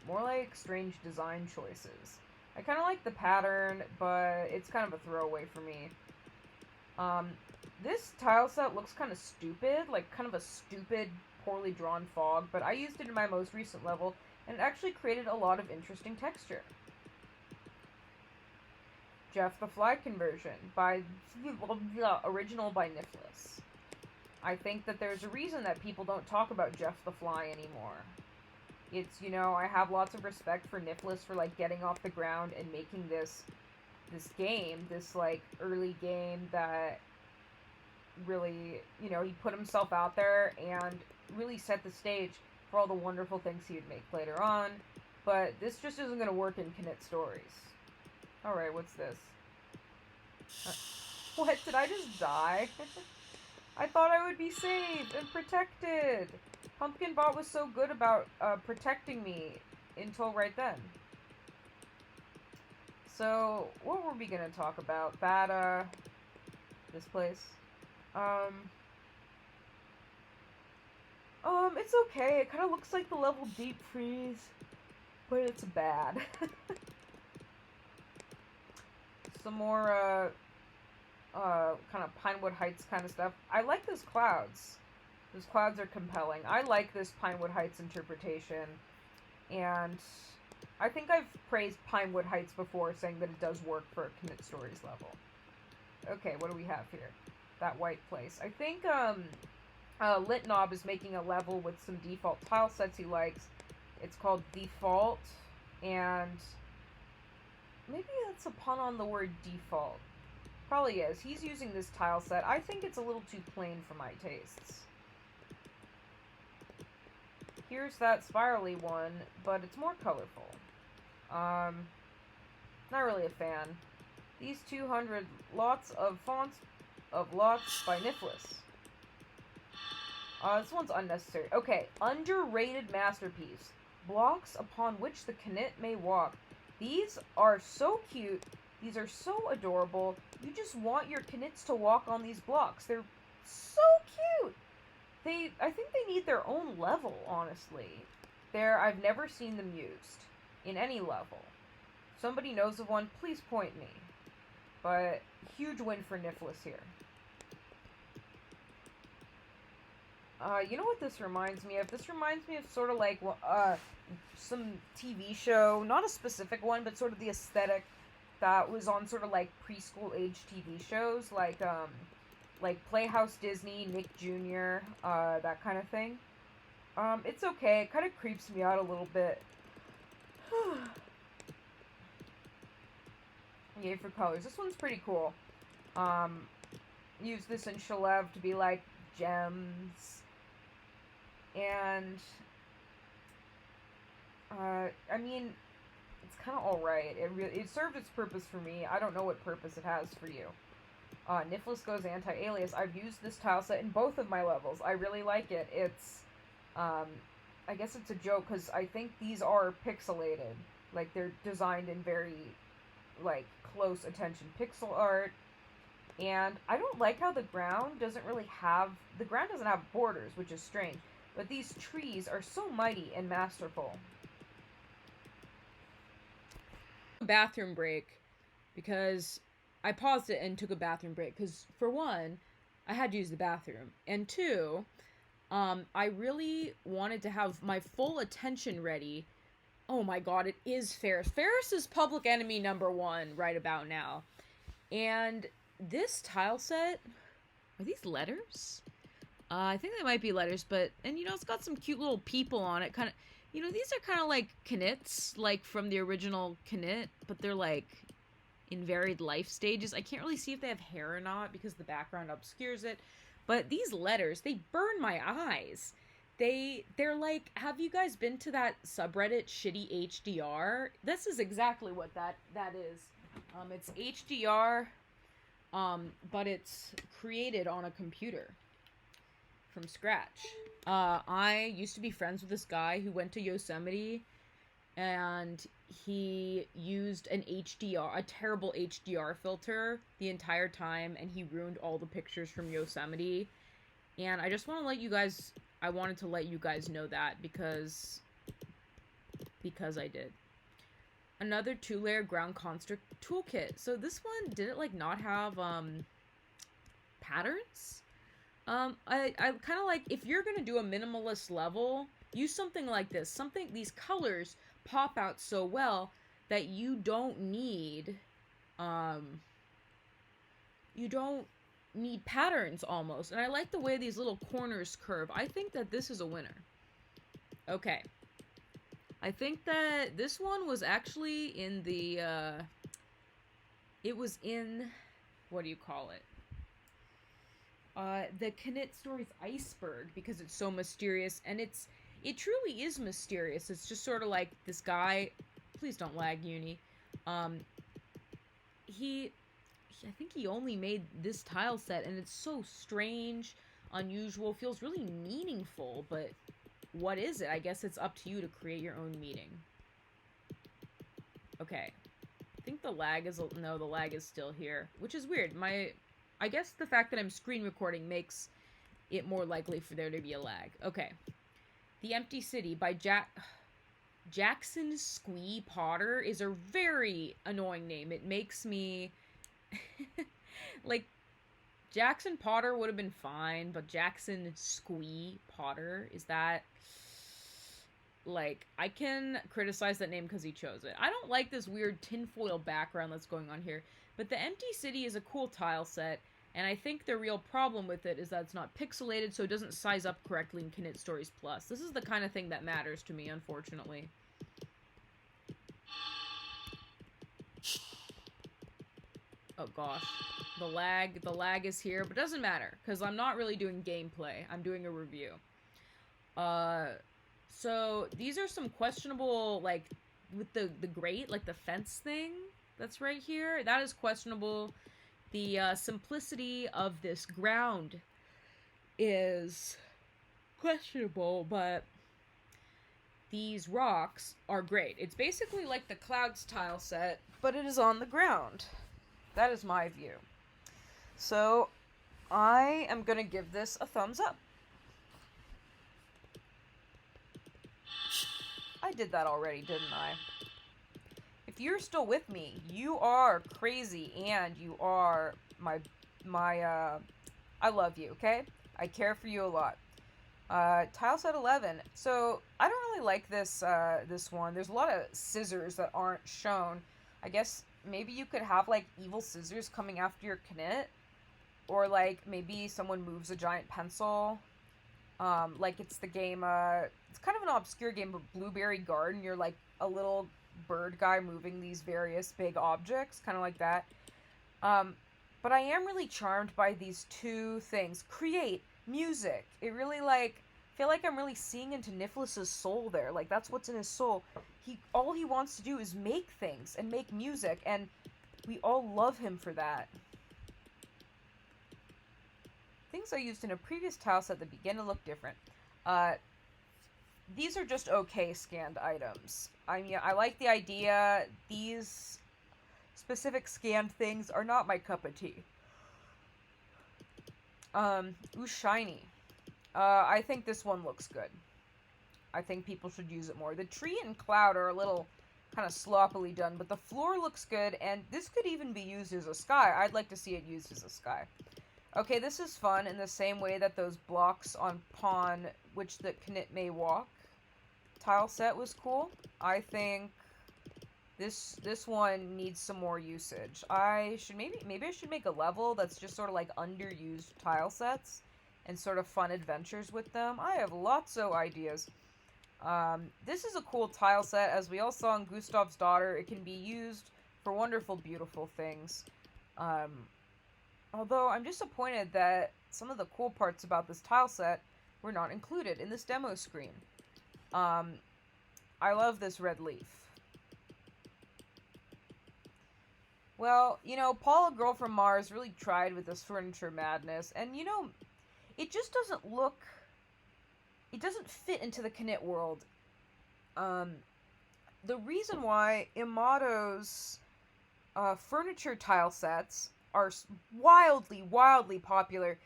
More like strange design choices. I kind of like the pattern, but it's kind of a throwaway for me. This tile set looks kind of stupid, like kind of a stupid, poorly drawn fog, but I used it in my most recent level, and it actually created a lot of interesting texture. Jeff the Fly conversion by original by Nicholas. I think that there's a reason that people don't talk about Jeff the Fly anymore. It's, you know, I have lots of respect for Nicholas for, like, getting off the ground and making this game, this, like, early game that really, you know, he put himself out there and really set the stage for all the wonderful things he would make later on. But this just isn't going to work in Knit stories. Alright, what's this? What? Did I just die? I thought I would be saved and protected. Pumpkinbot was so good about protecting me until right then. So, what were we going to talk about? That, this place. It's okay. It kind of looks like the level Deep Freeze, but it's bad. Some more, kind of Pinewood Heights kind of stuff. I like those clouds. Those clouds are compelling. I like this Pinewood Heights interpretation, and I think I've praised Pinewood Heights before, saying that it does work for a Knit Stories level. Okay, what do we have here? That white place. I think, Litnob is making a level with some default tile sets he likes. It's called Default, and maybe that's a pun on the word default. Probably is. He's using this tile set. I think it's a little too plain for my tastes. Here's that spirally one, but it's more colorful. Not really a fan. These 200 lots of fonts of lots by Nicholas. This one's unnecessary. Okay, underrated masterpiece. blocks upon which the knit may walk. These are so cute. These are so adorable. You just want your knits to walk on these blocks. They're so cute. I think they need their own level, honestly. I've never seen them used in any level. Somebody knows of one, please point me. But huge win for Niflis here. You know what this reminds me of? This reminds me of sort of like some TV show, not a specific one, but sort of the aesthetic that was on sort of like preschool age TV shows, like Playhouse Disney, Nick Jr., that kind of thing. It's okay. It kind of creeps me out a little bit. Yay for colors. This one's pretty cool. Use this in Shalev to be like gems. And, I mean, it's kind of alright. It served its purpose for me. I don't know what purpose it has for you. Niflis goes anti-alias. I've used this tile set in both of my levels. I really like it. It's, I guess it's a joke, because I think these are pixelated. Like, they're designed in very, like, close attention pixel art. And I don't like how the ground doesn't have borders, which is strange. But these trees are so mighty and masterful. Bathroom break, because I paused it and took a bathroom break, because for one, I had to use the bathroom, and two, I really wanted to have my full attention ready. Oh my god, it is Ferris. Ferris is public enemy number 1 right about now. And this tile set, are these letters? I think they might be letters, but, and you know, it's got some cute little people on it, kind of, you know, these are kind of like knits, like from the original knit, but they're like in varied life stages. I can't really see if they have hair or not because the background obscures it, but these letters, they burn my eyes. They're like, have you guys been to that subreddit Shitty HDR? This is exactly what that is. It's HDR, but it's created on a computer from scratch. I used to be friends with this guy who went to Yosemite, and he used a terrible HDR filter the entire time, and he ruined all the pictures from Yosemite. And I just want to let you guys, I wanted to let you guys know that because I did. Another 2-layer ground construct toolkit. So this one, did it like not have patterns? I kind of like, if you're gonna do a minimalist level, use something like this. These colors pop out so well that you don't need patterns almost. And I like the way these little corners curve. I think that this is a winner. Okay. I think that this one was actually in the, it was in, what do you call it? The Knit Stories Iceberg, because it's so mysterious, and it truly is mysterious. It's just sort of like this guy, please don't lag, Uni. I think he only made this tile set, and it's so strange, unusual, feels really meaningful, but what is it? I guess it's up to you to create your own meaning. Okay. I think the lag is still here, which is weird. I guess the fact that I'm screen recording makes it more likely for there to be a lag. Okay. The Empty City by Jackson Squee Potter is a very annoying name. It makes me... like, Jackson Potter would have been fine, but Jackson Squee Potter, is that... like, I can criticize that name because he chose it. I don't like this weird tinfoil background that's going on here. But the Empty City is a cool tile set, and I think the real problem with it is that it's not pixelated, so it doesn't size up correctly in Knit Stories Plus. This is the kind of thing that matters to me, unfortunately. Oh gosh. The lag is here, but it doesn't matter, because I'm not really doing gameplay. I'm doing a review. So, these are some questionable, like, with the grate, like the fence thing that's right here. That is questionable. The simplicity of this ground is questionable, but these rocks are great. It's basically like the clouds tile set, but it is on the ground. That is my view. So I am going to give this a thumbs up. I did that already, didn't I? If you're still with me, you are crazy and you are my I love you, okay? I care for you a lot. Tile set 11. So, I don't really like this one. There's a lot of scissors that aren't shown. I guess maybe you could have, like, evil scissors coming after your knit. Or, like, maybe someone moves a giant pencil. Like, it's the game, it's kind of an obscure game, but Blueberry Garden. You're, like, a little bird guy moving these various big objects. Kind of like that. But I am really charmed by these two things. Create music. It really, like, feel like I'm really seeing into Nicholas's soul there. Like, that's what's in his soul. All he wants to do is make things and make music, and we all love him for that. Things I used in a previous tile set that begin to look different. These are just okay scanned items. I mean, I like the idea. These specific scanned things are not my cup of tea. Ooh, shiny. I think this one looks good. I think people should use it more. The tree and cloud are a little kind of sloppily done, but the floor looks good, and this could even be used as a sky. I'd like to see it used as a sky. Okay, this is fun in the same way that those blocks on Pawn, which the Knit May Walk tile set was cool. I think this one needs some more usage. Maybe I should make a level that's just sort of like underused tile sets and sort of fun adventures with them. I have lots of ideas. This is a cool tile set. As we all saw in Gustav's Daughter, it can be used for wonderful, beautiful things. Although I'm disappointed that some of the cool parts about this tile set were not included in this demo screen. I love this red leaf. Well, you know, Paula Girl from Mars really tried with this furniture madness, and you know, it just doesn't look... It doesn't fit into the Knit world. The reason why Imato's furniture tile sets are wildly, wildly popular.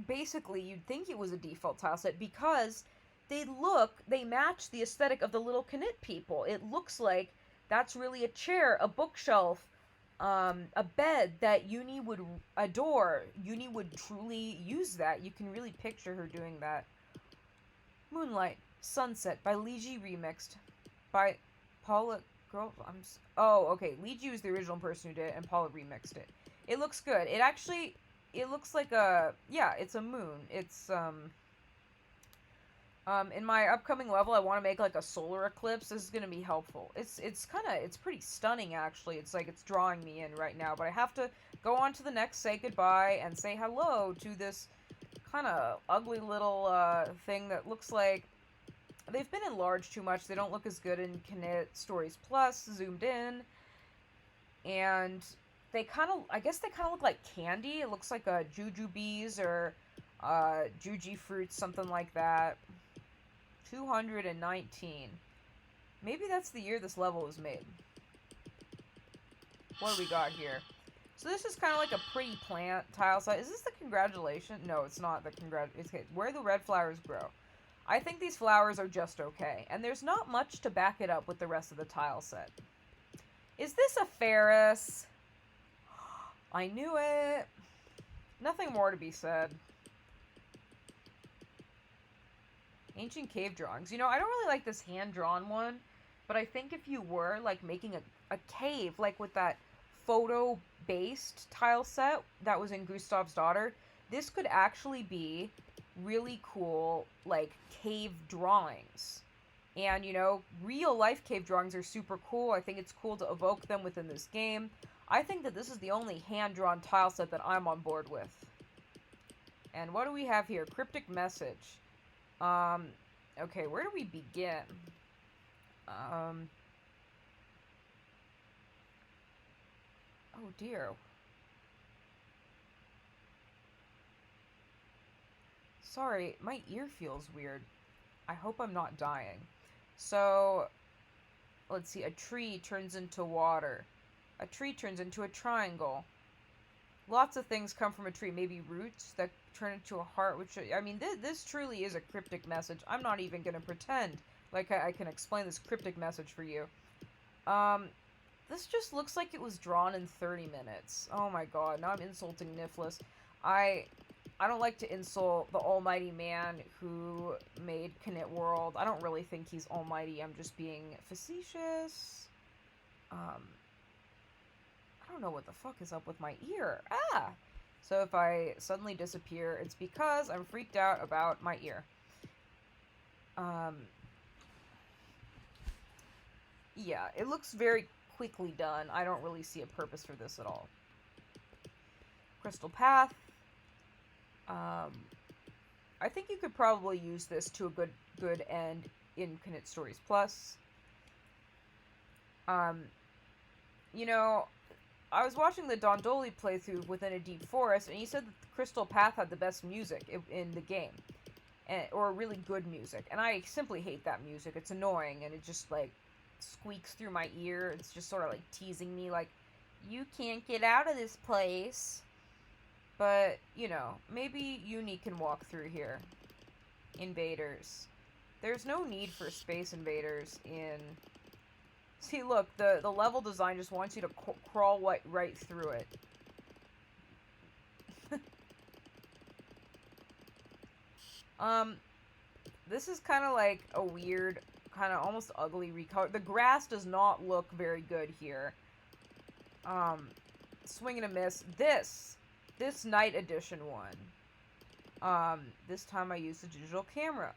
Basically, you'd think it was a default tile set because they match the aesthetic of the little Knit people. It looks like that's really a chair, a bookshelf, a bed that Uni would adore. Uni would truly use that. You can really picture her doing that. Moonlight, Sunset by Liji remixed by Paula Girl. Oh, okay. Liji was the original person who did it, and Paula remixed it. It looks good. It looks like it's a moon. It's in my upcoming level, I want to make like a solar eclipse. This is going to be helpful. It's pretty stunning, actually. It's like it's drawing me in right now, but I have to go on to the next, say goodbye, and say hello to this kind of ugly little thing that looks like they've been enlarged too much. They don't look as good in Knit Stories Plus, zoomed in, and I guess they kind of look like candy. It looks like a jujubes or juji fruits, something like that. 219. Maybe that's the year this level was made. What do we got here? So this is kind of like a pretty plant tile set. Is this the congratulation? No, it's not the it's where the red flowers grow. I think these flowers are just okay, and there's not much to back it up with the rest of the tile set. Is this a Ferris? I knew it. Nothing more to be said. Ancient cave drawings. You know, I don't really like this hand-drawn one, but I think if you were, like, making a cave, like with that photo-based tile set that was in Gustav's Daughter, this could actually be really cool, like, cave drawings. And, you know, real-life cave drawings are super cool. I think it's cool to evoke them within this game. I think that this is the only hand-drawn tile set that I'm on board with. And what do we have here? Cryptic message. Okay, where do we begin? Oh dear. Sorry, my ear feels weird. I hope I'm not dying. So, let's see. A tree turns into water. A tree turns into a triangle. Lots of things come from a tree. Maybe roots that turn into a heart, which, I mean, this truly is a cryptic message. I'm not even going to pretend like I can explain this cryptic message for you. This just looks like it was drawn in 30 minutes. Oh my god, now I'm insulting Niflis. I I don't like to insult the almighty man who made Knit World. I don't really think he's almighty. I'm just being facetious. I don't know what the fuck is up with my ear. Ah! So if I suddenly disappear, it's because I'm freaked out about my ear. Yeah, it looks very quickly done. I don't really see a purpose for this at all. Crystal Path. I think you could probably use this to a good end in Knit Stories Plus. You know, I was watching the Dondoli playthrough Within a Deep Forest, and he said that the Crystal Path had the best music in the game. Or really good music. And I simply hate that music. It's annoying, and it just, like, squeaks through my ear. It's just sort of, like, teasing me, like, you can't get out of this place. But, you know, maybe Uni can walk through here. Invaders. There's no need for Space Invaders in... See, look, the level design just wants you to crawl right through it. This is kind of like a weird, kind of almost ugly recolor. The grass does not look very good here. Swing and a miss. This night edition one. This time I used a digital camera.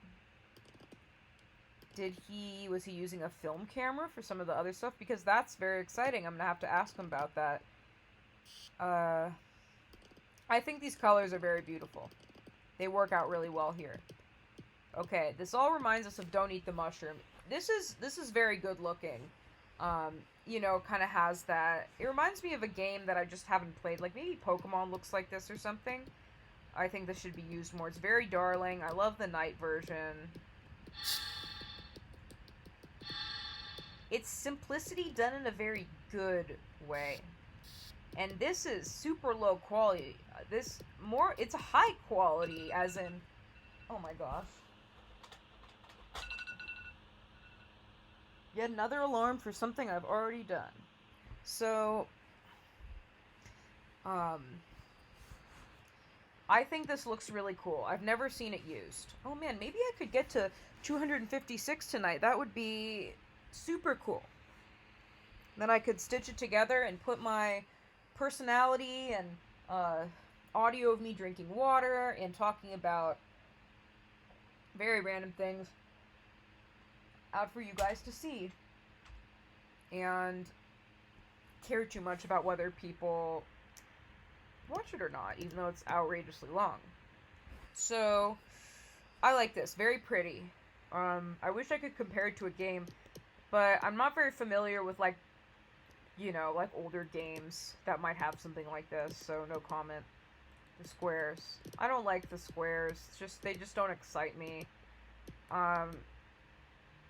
Was he using a film camera for some of the other stuff? Because that's very exciting. I'm gonna have to ask him about that. I think these colors are very beautiful. They work out really well here. Okay, this all reminds us of Don't Eat the Mushroom. This is very good looking. You know, kind of has that... It reminds me of a game that I just haven't played. Like, maybe Pokemon looks like this or something. I think this should be used more. It's very darling. I love the night version. It's simplicity done in a very good way. And this is super low quality. It's a high quality, as in... Oh my gosh. Yet another alarm for something I've already done. So, I think this looks really cool. I've never seen it used. Oh man, maybe I could get to 256 tonight. That would be super cool. Then I could stitch it together and put my personality and audio of me drinking water and talking about very random things out for you guys to see, and care too much about whether people watch it or not, even though it's outrageously long. So, I like this. Very pretty. I wish I could compare it to a game, but I'm not very familiar with, like, you know, like older games that might have something like this, so no comment. The squares. I don't like the squares. They just don't excite me.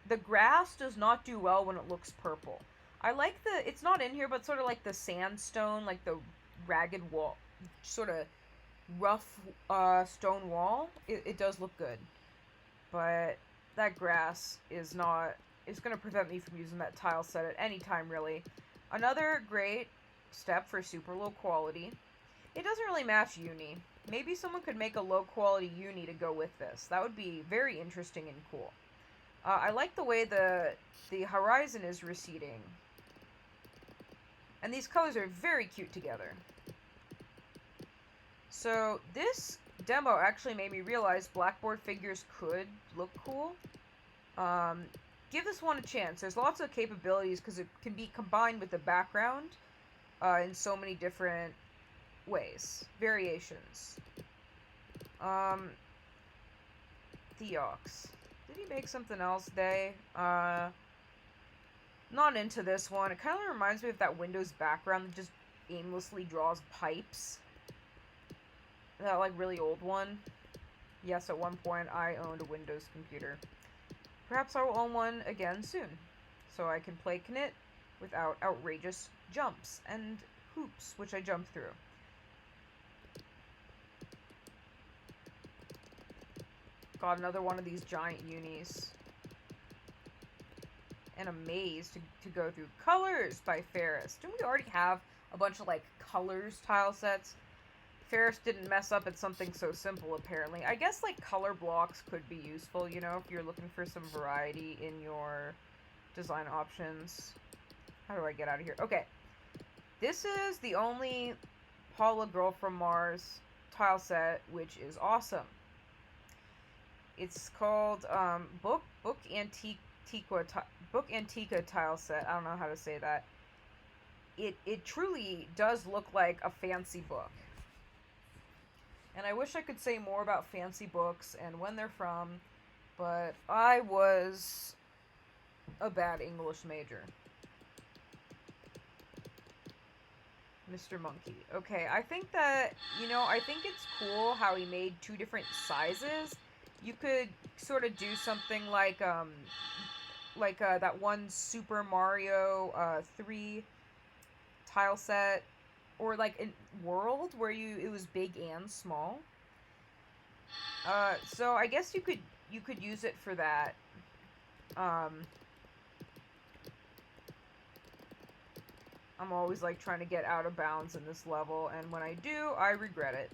The grass does not do well when it looks purple. I like it's not in here, but sort of like the sandstone, like the ragged wall, sort of rough stone wall. It does look good. But that grass is going to prevent me from using that tile set at any time, really. Another great step for super low quality. It doesn't really match Uni. Maybe someone could make a low quality Uni to go with this. That would be very interesting and cool. I like the way the horizon is receding. And these colors are very cute together. So this demo actually made me realize Blackboard figures could look cool. Give this one a chance. There's lots of capabilities because it can be combined with the background in so many different ways. Variations. Theox. Did he make something else today? Not into this one. It kind of reminds me of that Windows background that just aimlessly draws pipes. That, like, really old one. Yes, at one point I owned a Windows computer. Perhaps I will own one again soon, so I can play Knit without outrageous jumps and hoops, which I jump through. Got another one of these giant unis. And a maze to go through. Colors by Ferris. Didn't we already have a bunch of, like, colors tile sets? Ferris didn't mess up at something so simple, apparently. I guess, like, color blocks could be useful, you know, if you're looking for some variety in your design options. How do I get out of here? Okay. This is the only Paula Girl from Mars tile set, which is awesome. It's called Book Antica tile set. I don't know how to say that. It truly does look like a fancy book. And I wish I could say more about fancy books and when they're from, but I was a bad English major. Mr. Monkey. Okay, I think that, you know, I think it's cool how he made two different sizes. You could sort of do something like that one Super Mario 3 tile set, or like a World where it was big and small. So I guess you could use it for that. I'm always like trying to get out of bounds in this level, and when I do, I regret it.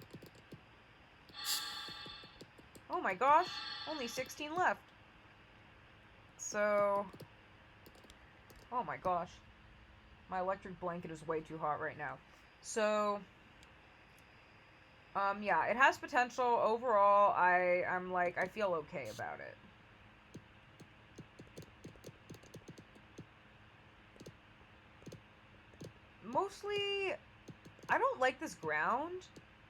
Oh my gosh, only 16 left. So, oh my gosh, my electric blanket is way too hot right now. So, yeah, it has potential. Overall, I'm like, I feel okay about it. Mostly, I don't like this ground,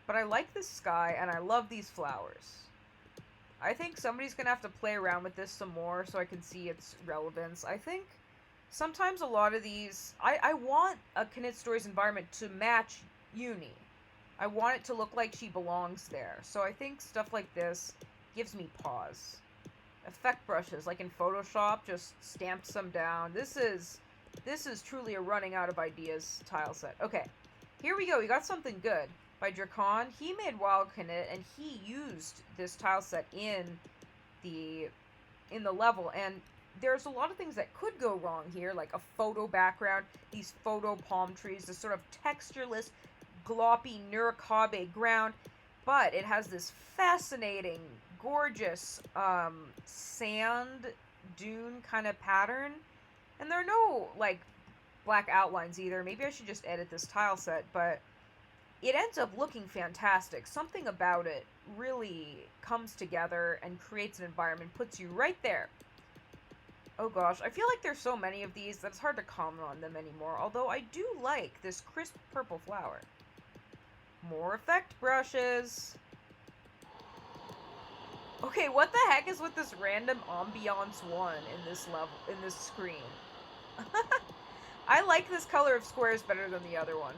but I like this sky, and I love these flowers. I think somebody's gonna have to play around with this some more so I can see its relevance. I think sometimes a lot of these, I want a Knit Stories environment to match Uni. I want it to look like she belongs there. So I think stuff like this gives me pause. Effect brushes, like in Photoshop, just stamped some down. This is truly a running out of ideas tile set. Okay, here we go. We got something good. By Dracon. He made Wild Knit, and he used this tile set in the level, and there's a lot of things that could go wrong here, like a photo background, these photo palm trees, this sort of textureless, gloppy Nurikabe ground, but it has this fascinating, gorgeous sand dune kind of pattern, and there are no, like, black outlines either. Maybe I should just edit this tile set, but it ends up looking fantastic. Something about it really comes together and creates an environment, puts you right there. Oh gosh, I feel like there's so many of these that it's hard to comment on them anymore, although I do like this crisp purple flower. More effect brushes. Okay, what the heck is with this random ambiance one in this level, in this screen? I like this color of squares better than the other one.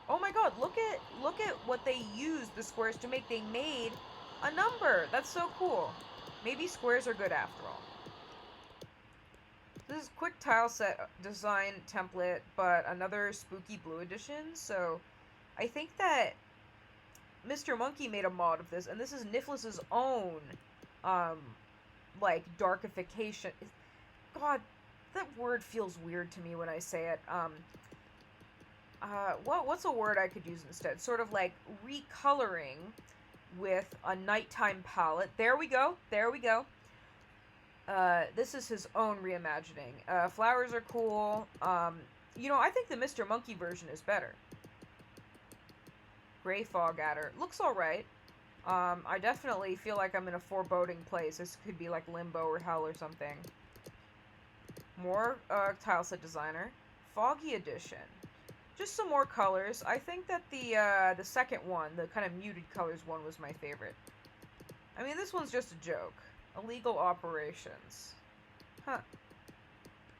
Oh my god, look at what they used the squares to make. They made a number. That's so cool. Maybe squares are good after all. This is quick tile set design template, but another spooky blue edition. So I think that Mr. Monkey made a mod of this, and this is Niflis's own like darkification. God, that word feels weird to me when I say it. What's a word I could use instead? Sort of like recoloring with a nighttime palette. There we go. There we go. This is his own reimagining. Flowers are cool. You know, I think the Mr. Monkey version is better. Gray Fog Adder. Looks alright. I definitely feel like I'm in a foreboding place. This could be like Limbo or Hell or something. More tile set designer. Foggy Edition. Just some more colors. I think that the second one, the kind of muted colors one, was my favorite. I mean, this one's just a joke. Illegal operations. Huh.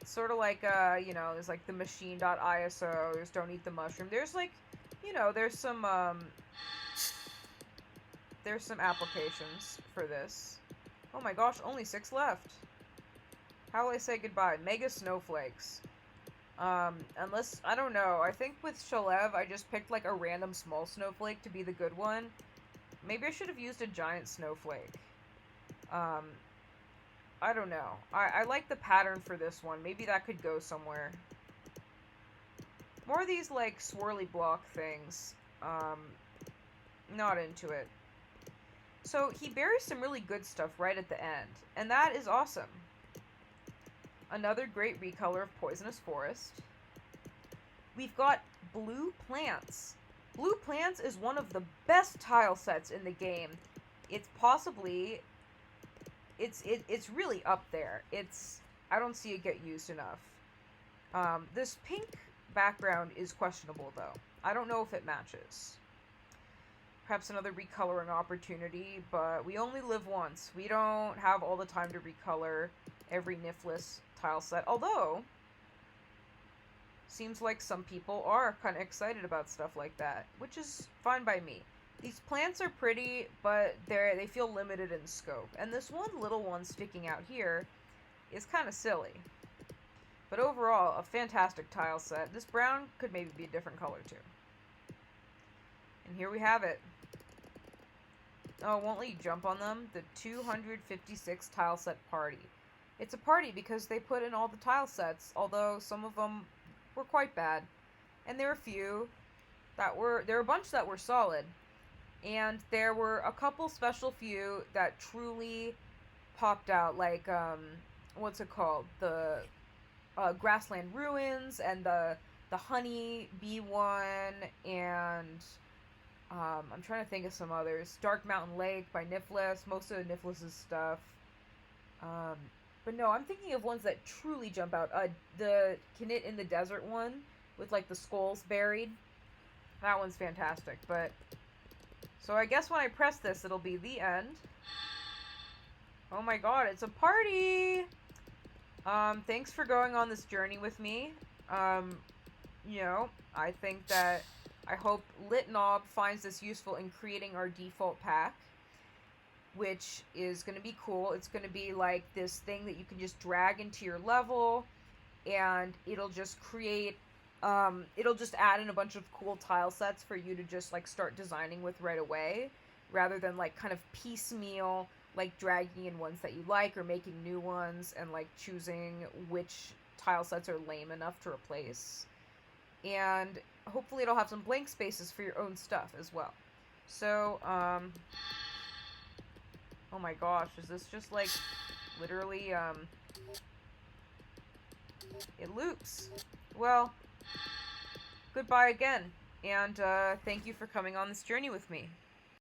Sort of like, you know, there's like the machine.iso, there's don't eat the mushroom. There's like, you know, there's some applications for this. Oh my gosh, only 6 left. How will I say goodbye? Mega snowflakes. Unless, I don't know. I think with Shalev, I just picked like a random small snowflake to be the good one. Maybe I should have used a giant snowflake. I don't know. I like the pattern for this one. Maybe that could go somewhere. More of these, like, swirly block things. Not into it. So, he buries some really good stuff right at the end. And that is awesome. Another great recolor of Poisonous Forest. We've got Blue Plants. Blue Plants is one of the best tile sets in the game. It's possibly... It's really up there. I don't see it get used enough. This pink background is questionable, though. I don't know if it matches. Perhaps another recoloring opportunity, but we only live once. We don't have all the time to recolor every nifless tile set, although seems like some people are kind of excited about stuff like that, which is fine by me. These plants are pretty, but they feel limited in scope, and this one little one sticking out here is kind of silly. But overall, a fantastic tile set. This brown could maybe be a different color too. And here we have it. Oh, won't let you jump on them? The 256 tile set party. It's a party because they put in all the tile sets, although some of them were quite bad. And there were a few that were... There were a bunch that were solid. And there were a couple special few that truly popped out, like, what's it called? The Grassland Ruins, and the Honey Bee one, and I'm trying to think of some others. Dark Mountain Lake by Nifless, most of the Nifless' stuff. But no, I'm thinking of ones that truly jump out. The Knit in the Desert one, with, like, the skulls buried. That one's fantastic, but... So I guess when I press this, it'll be the end. Oh my god, it's a party! Thanks for going on this journey with me. You know, I think that... I hope Litnob finds this useful in creating our default pack, which is going to be cool. It's going to be like this thing that you can just drag into your level, and it'll just create... it'll just add in a bunch of cool tile sets for you to just, like, start designing with right away, rather than, like, kind of piecemeal, like, dragging in ones that you like, or making new ones, and, like, choosing which tile sets are lame enough to replace. And hopefully it'll have some blank spaces for your own stuff as well. So, oh my gosh, is this just, like, literally, it loops. Well... Goodbye again, and thank you for coming on this journey with me.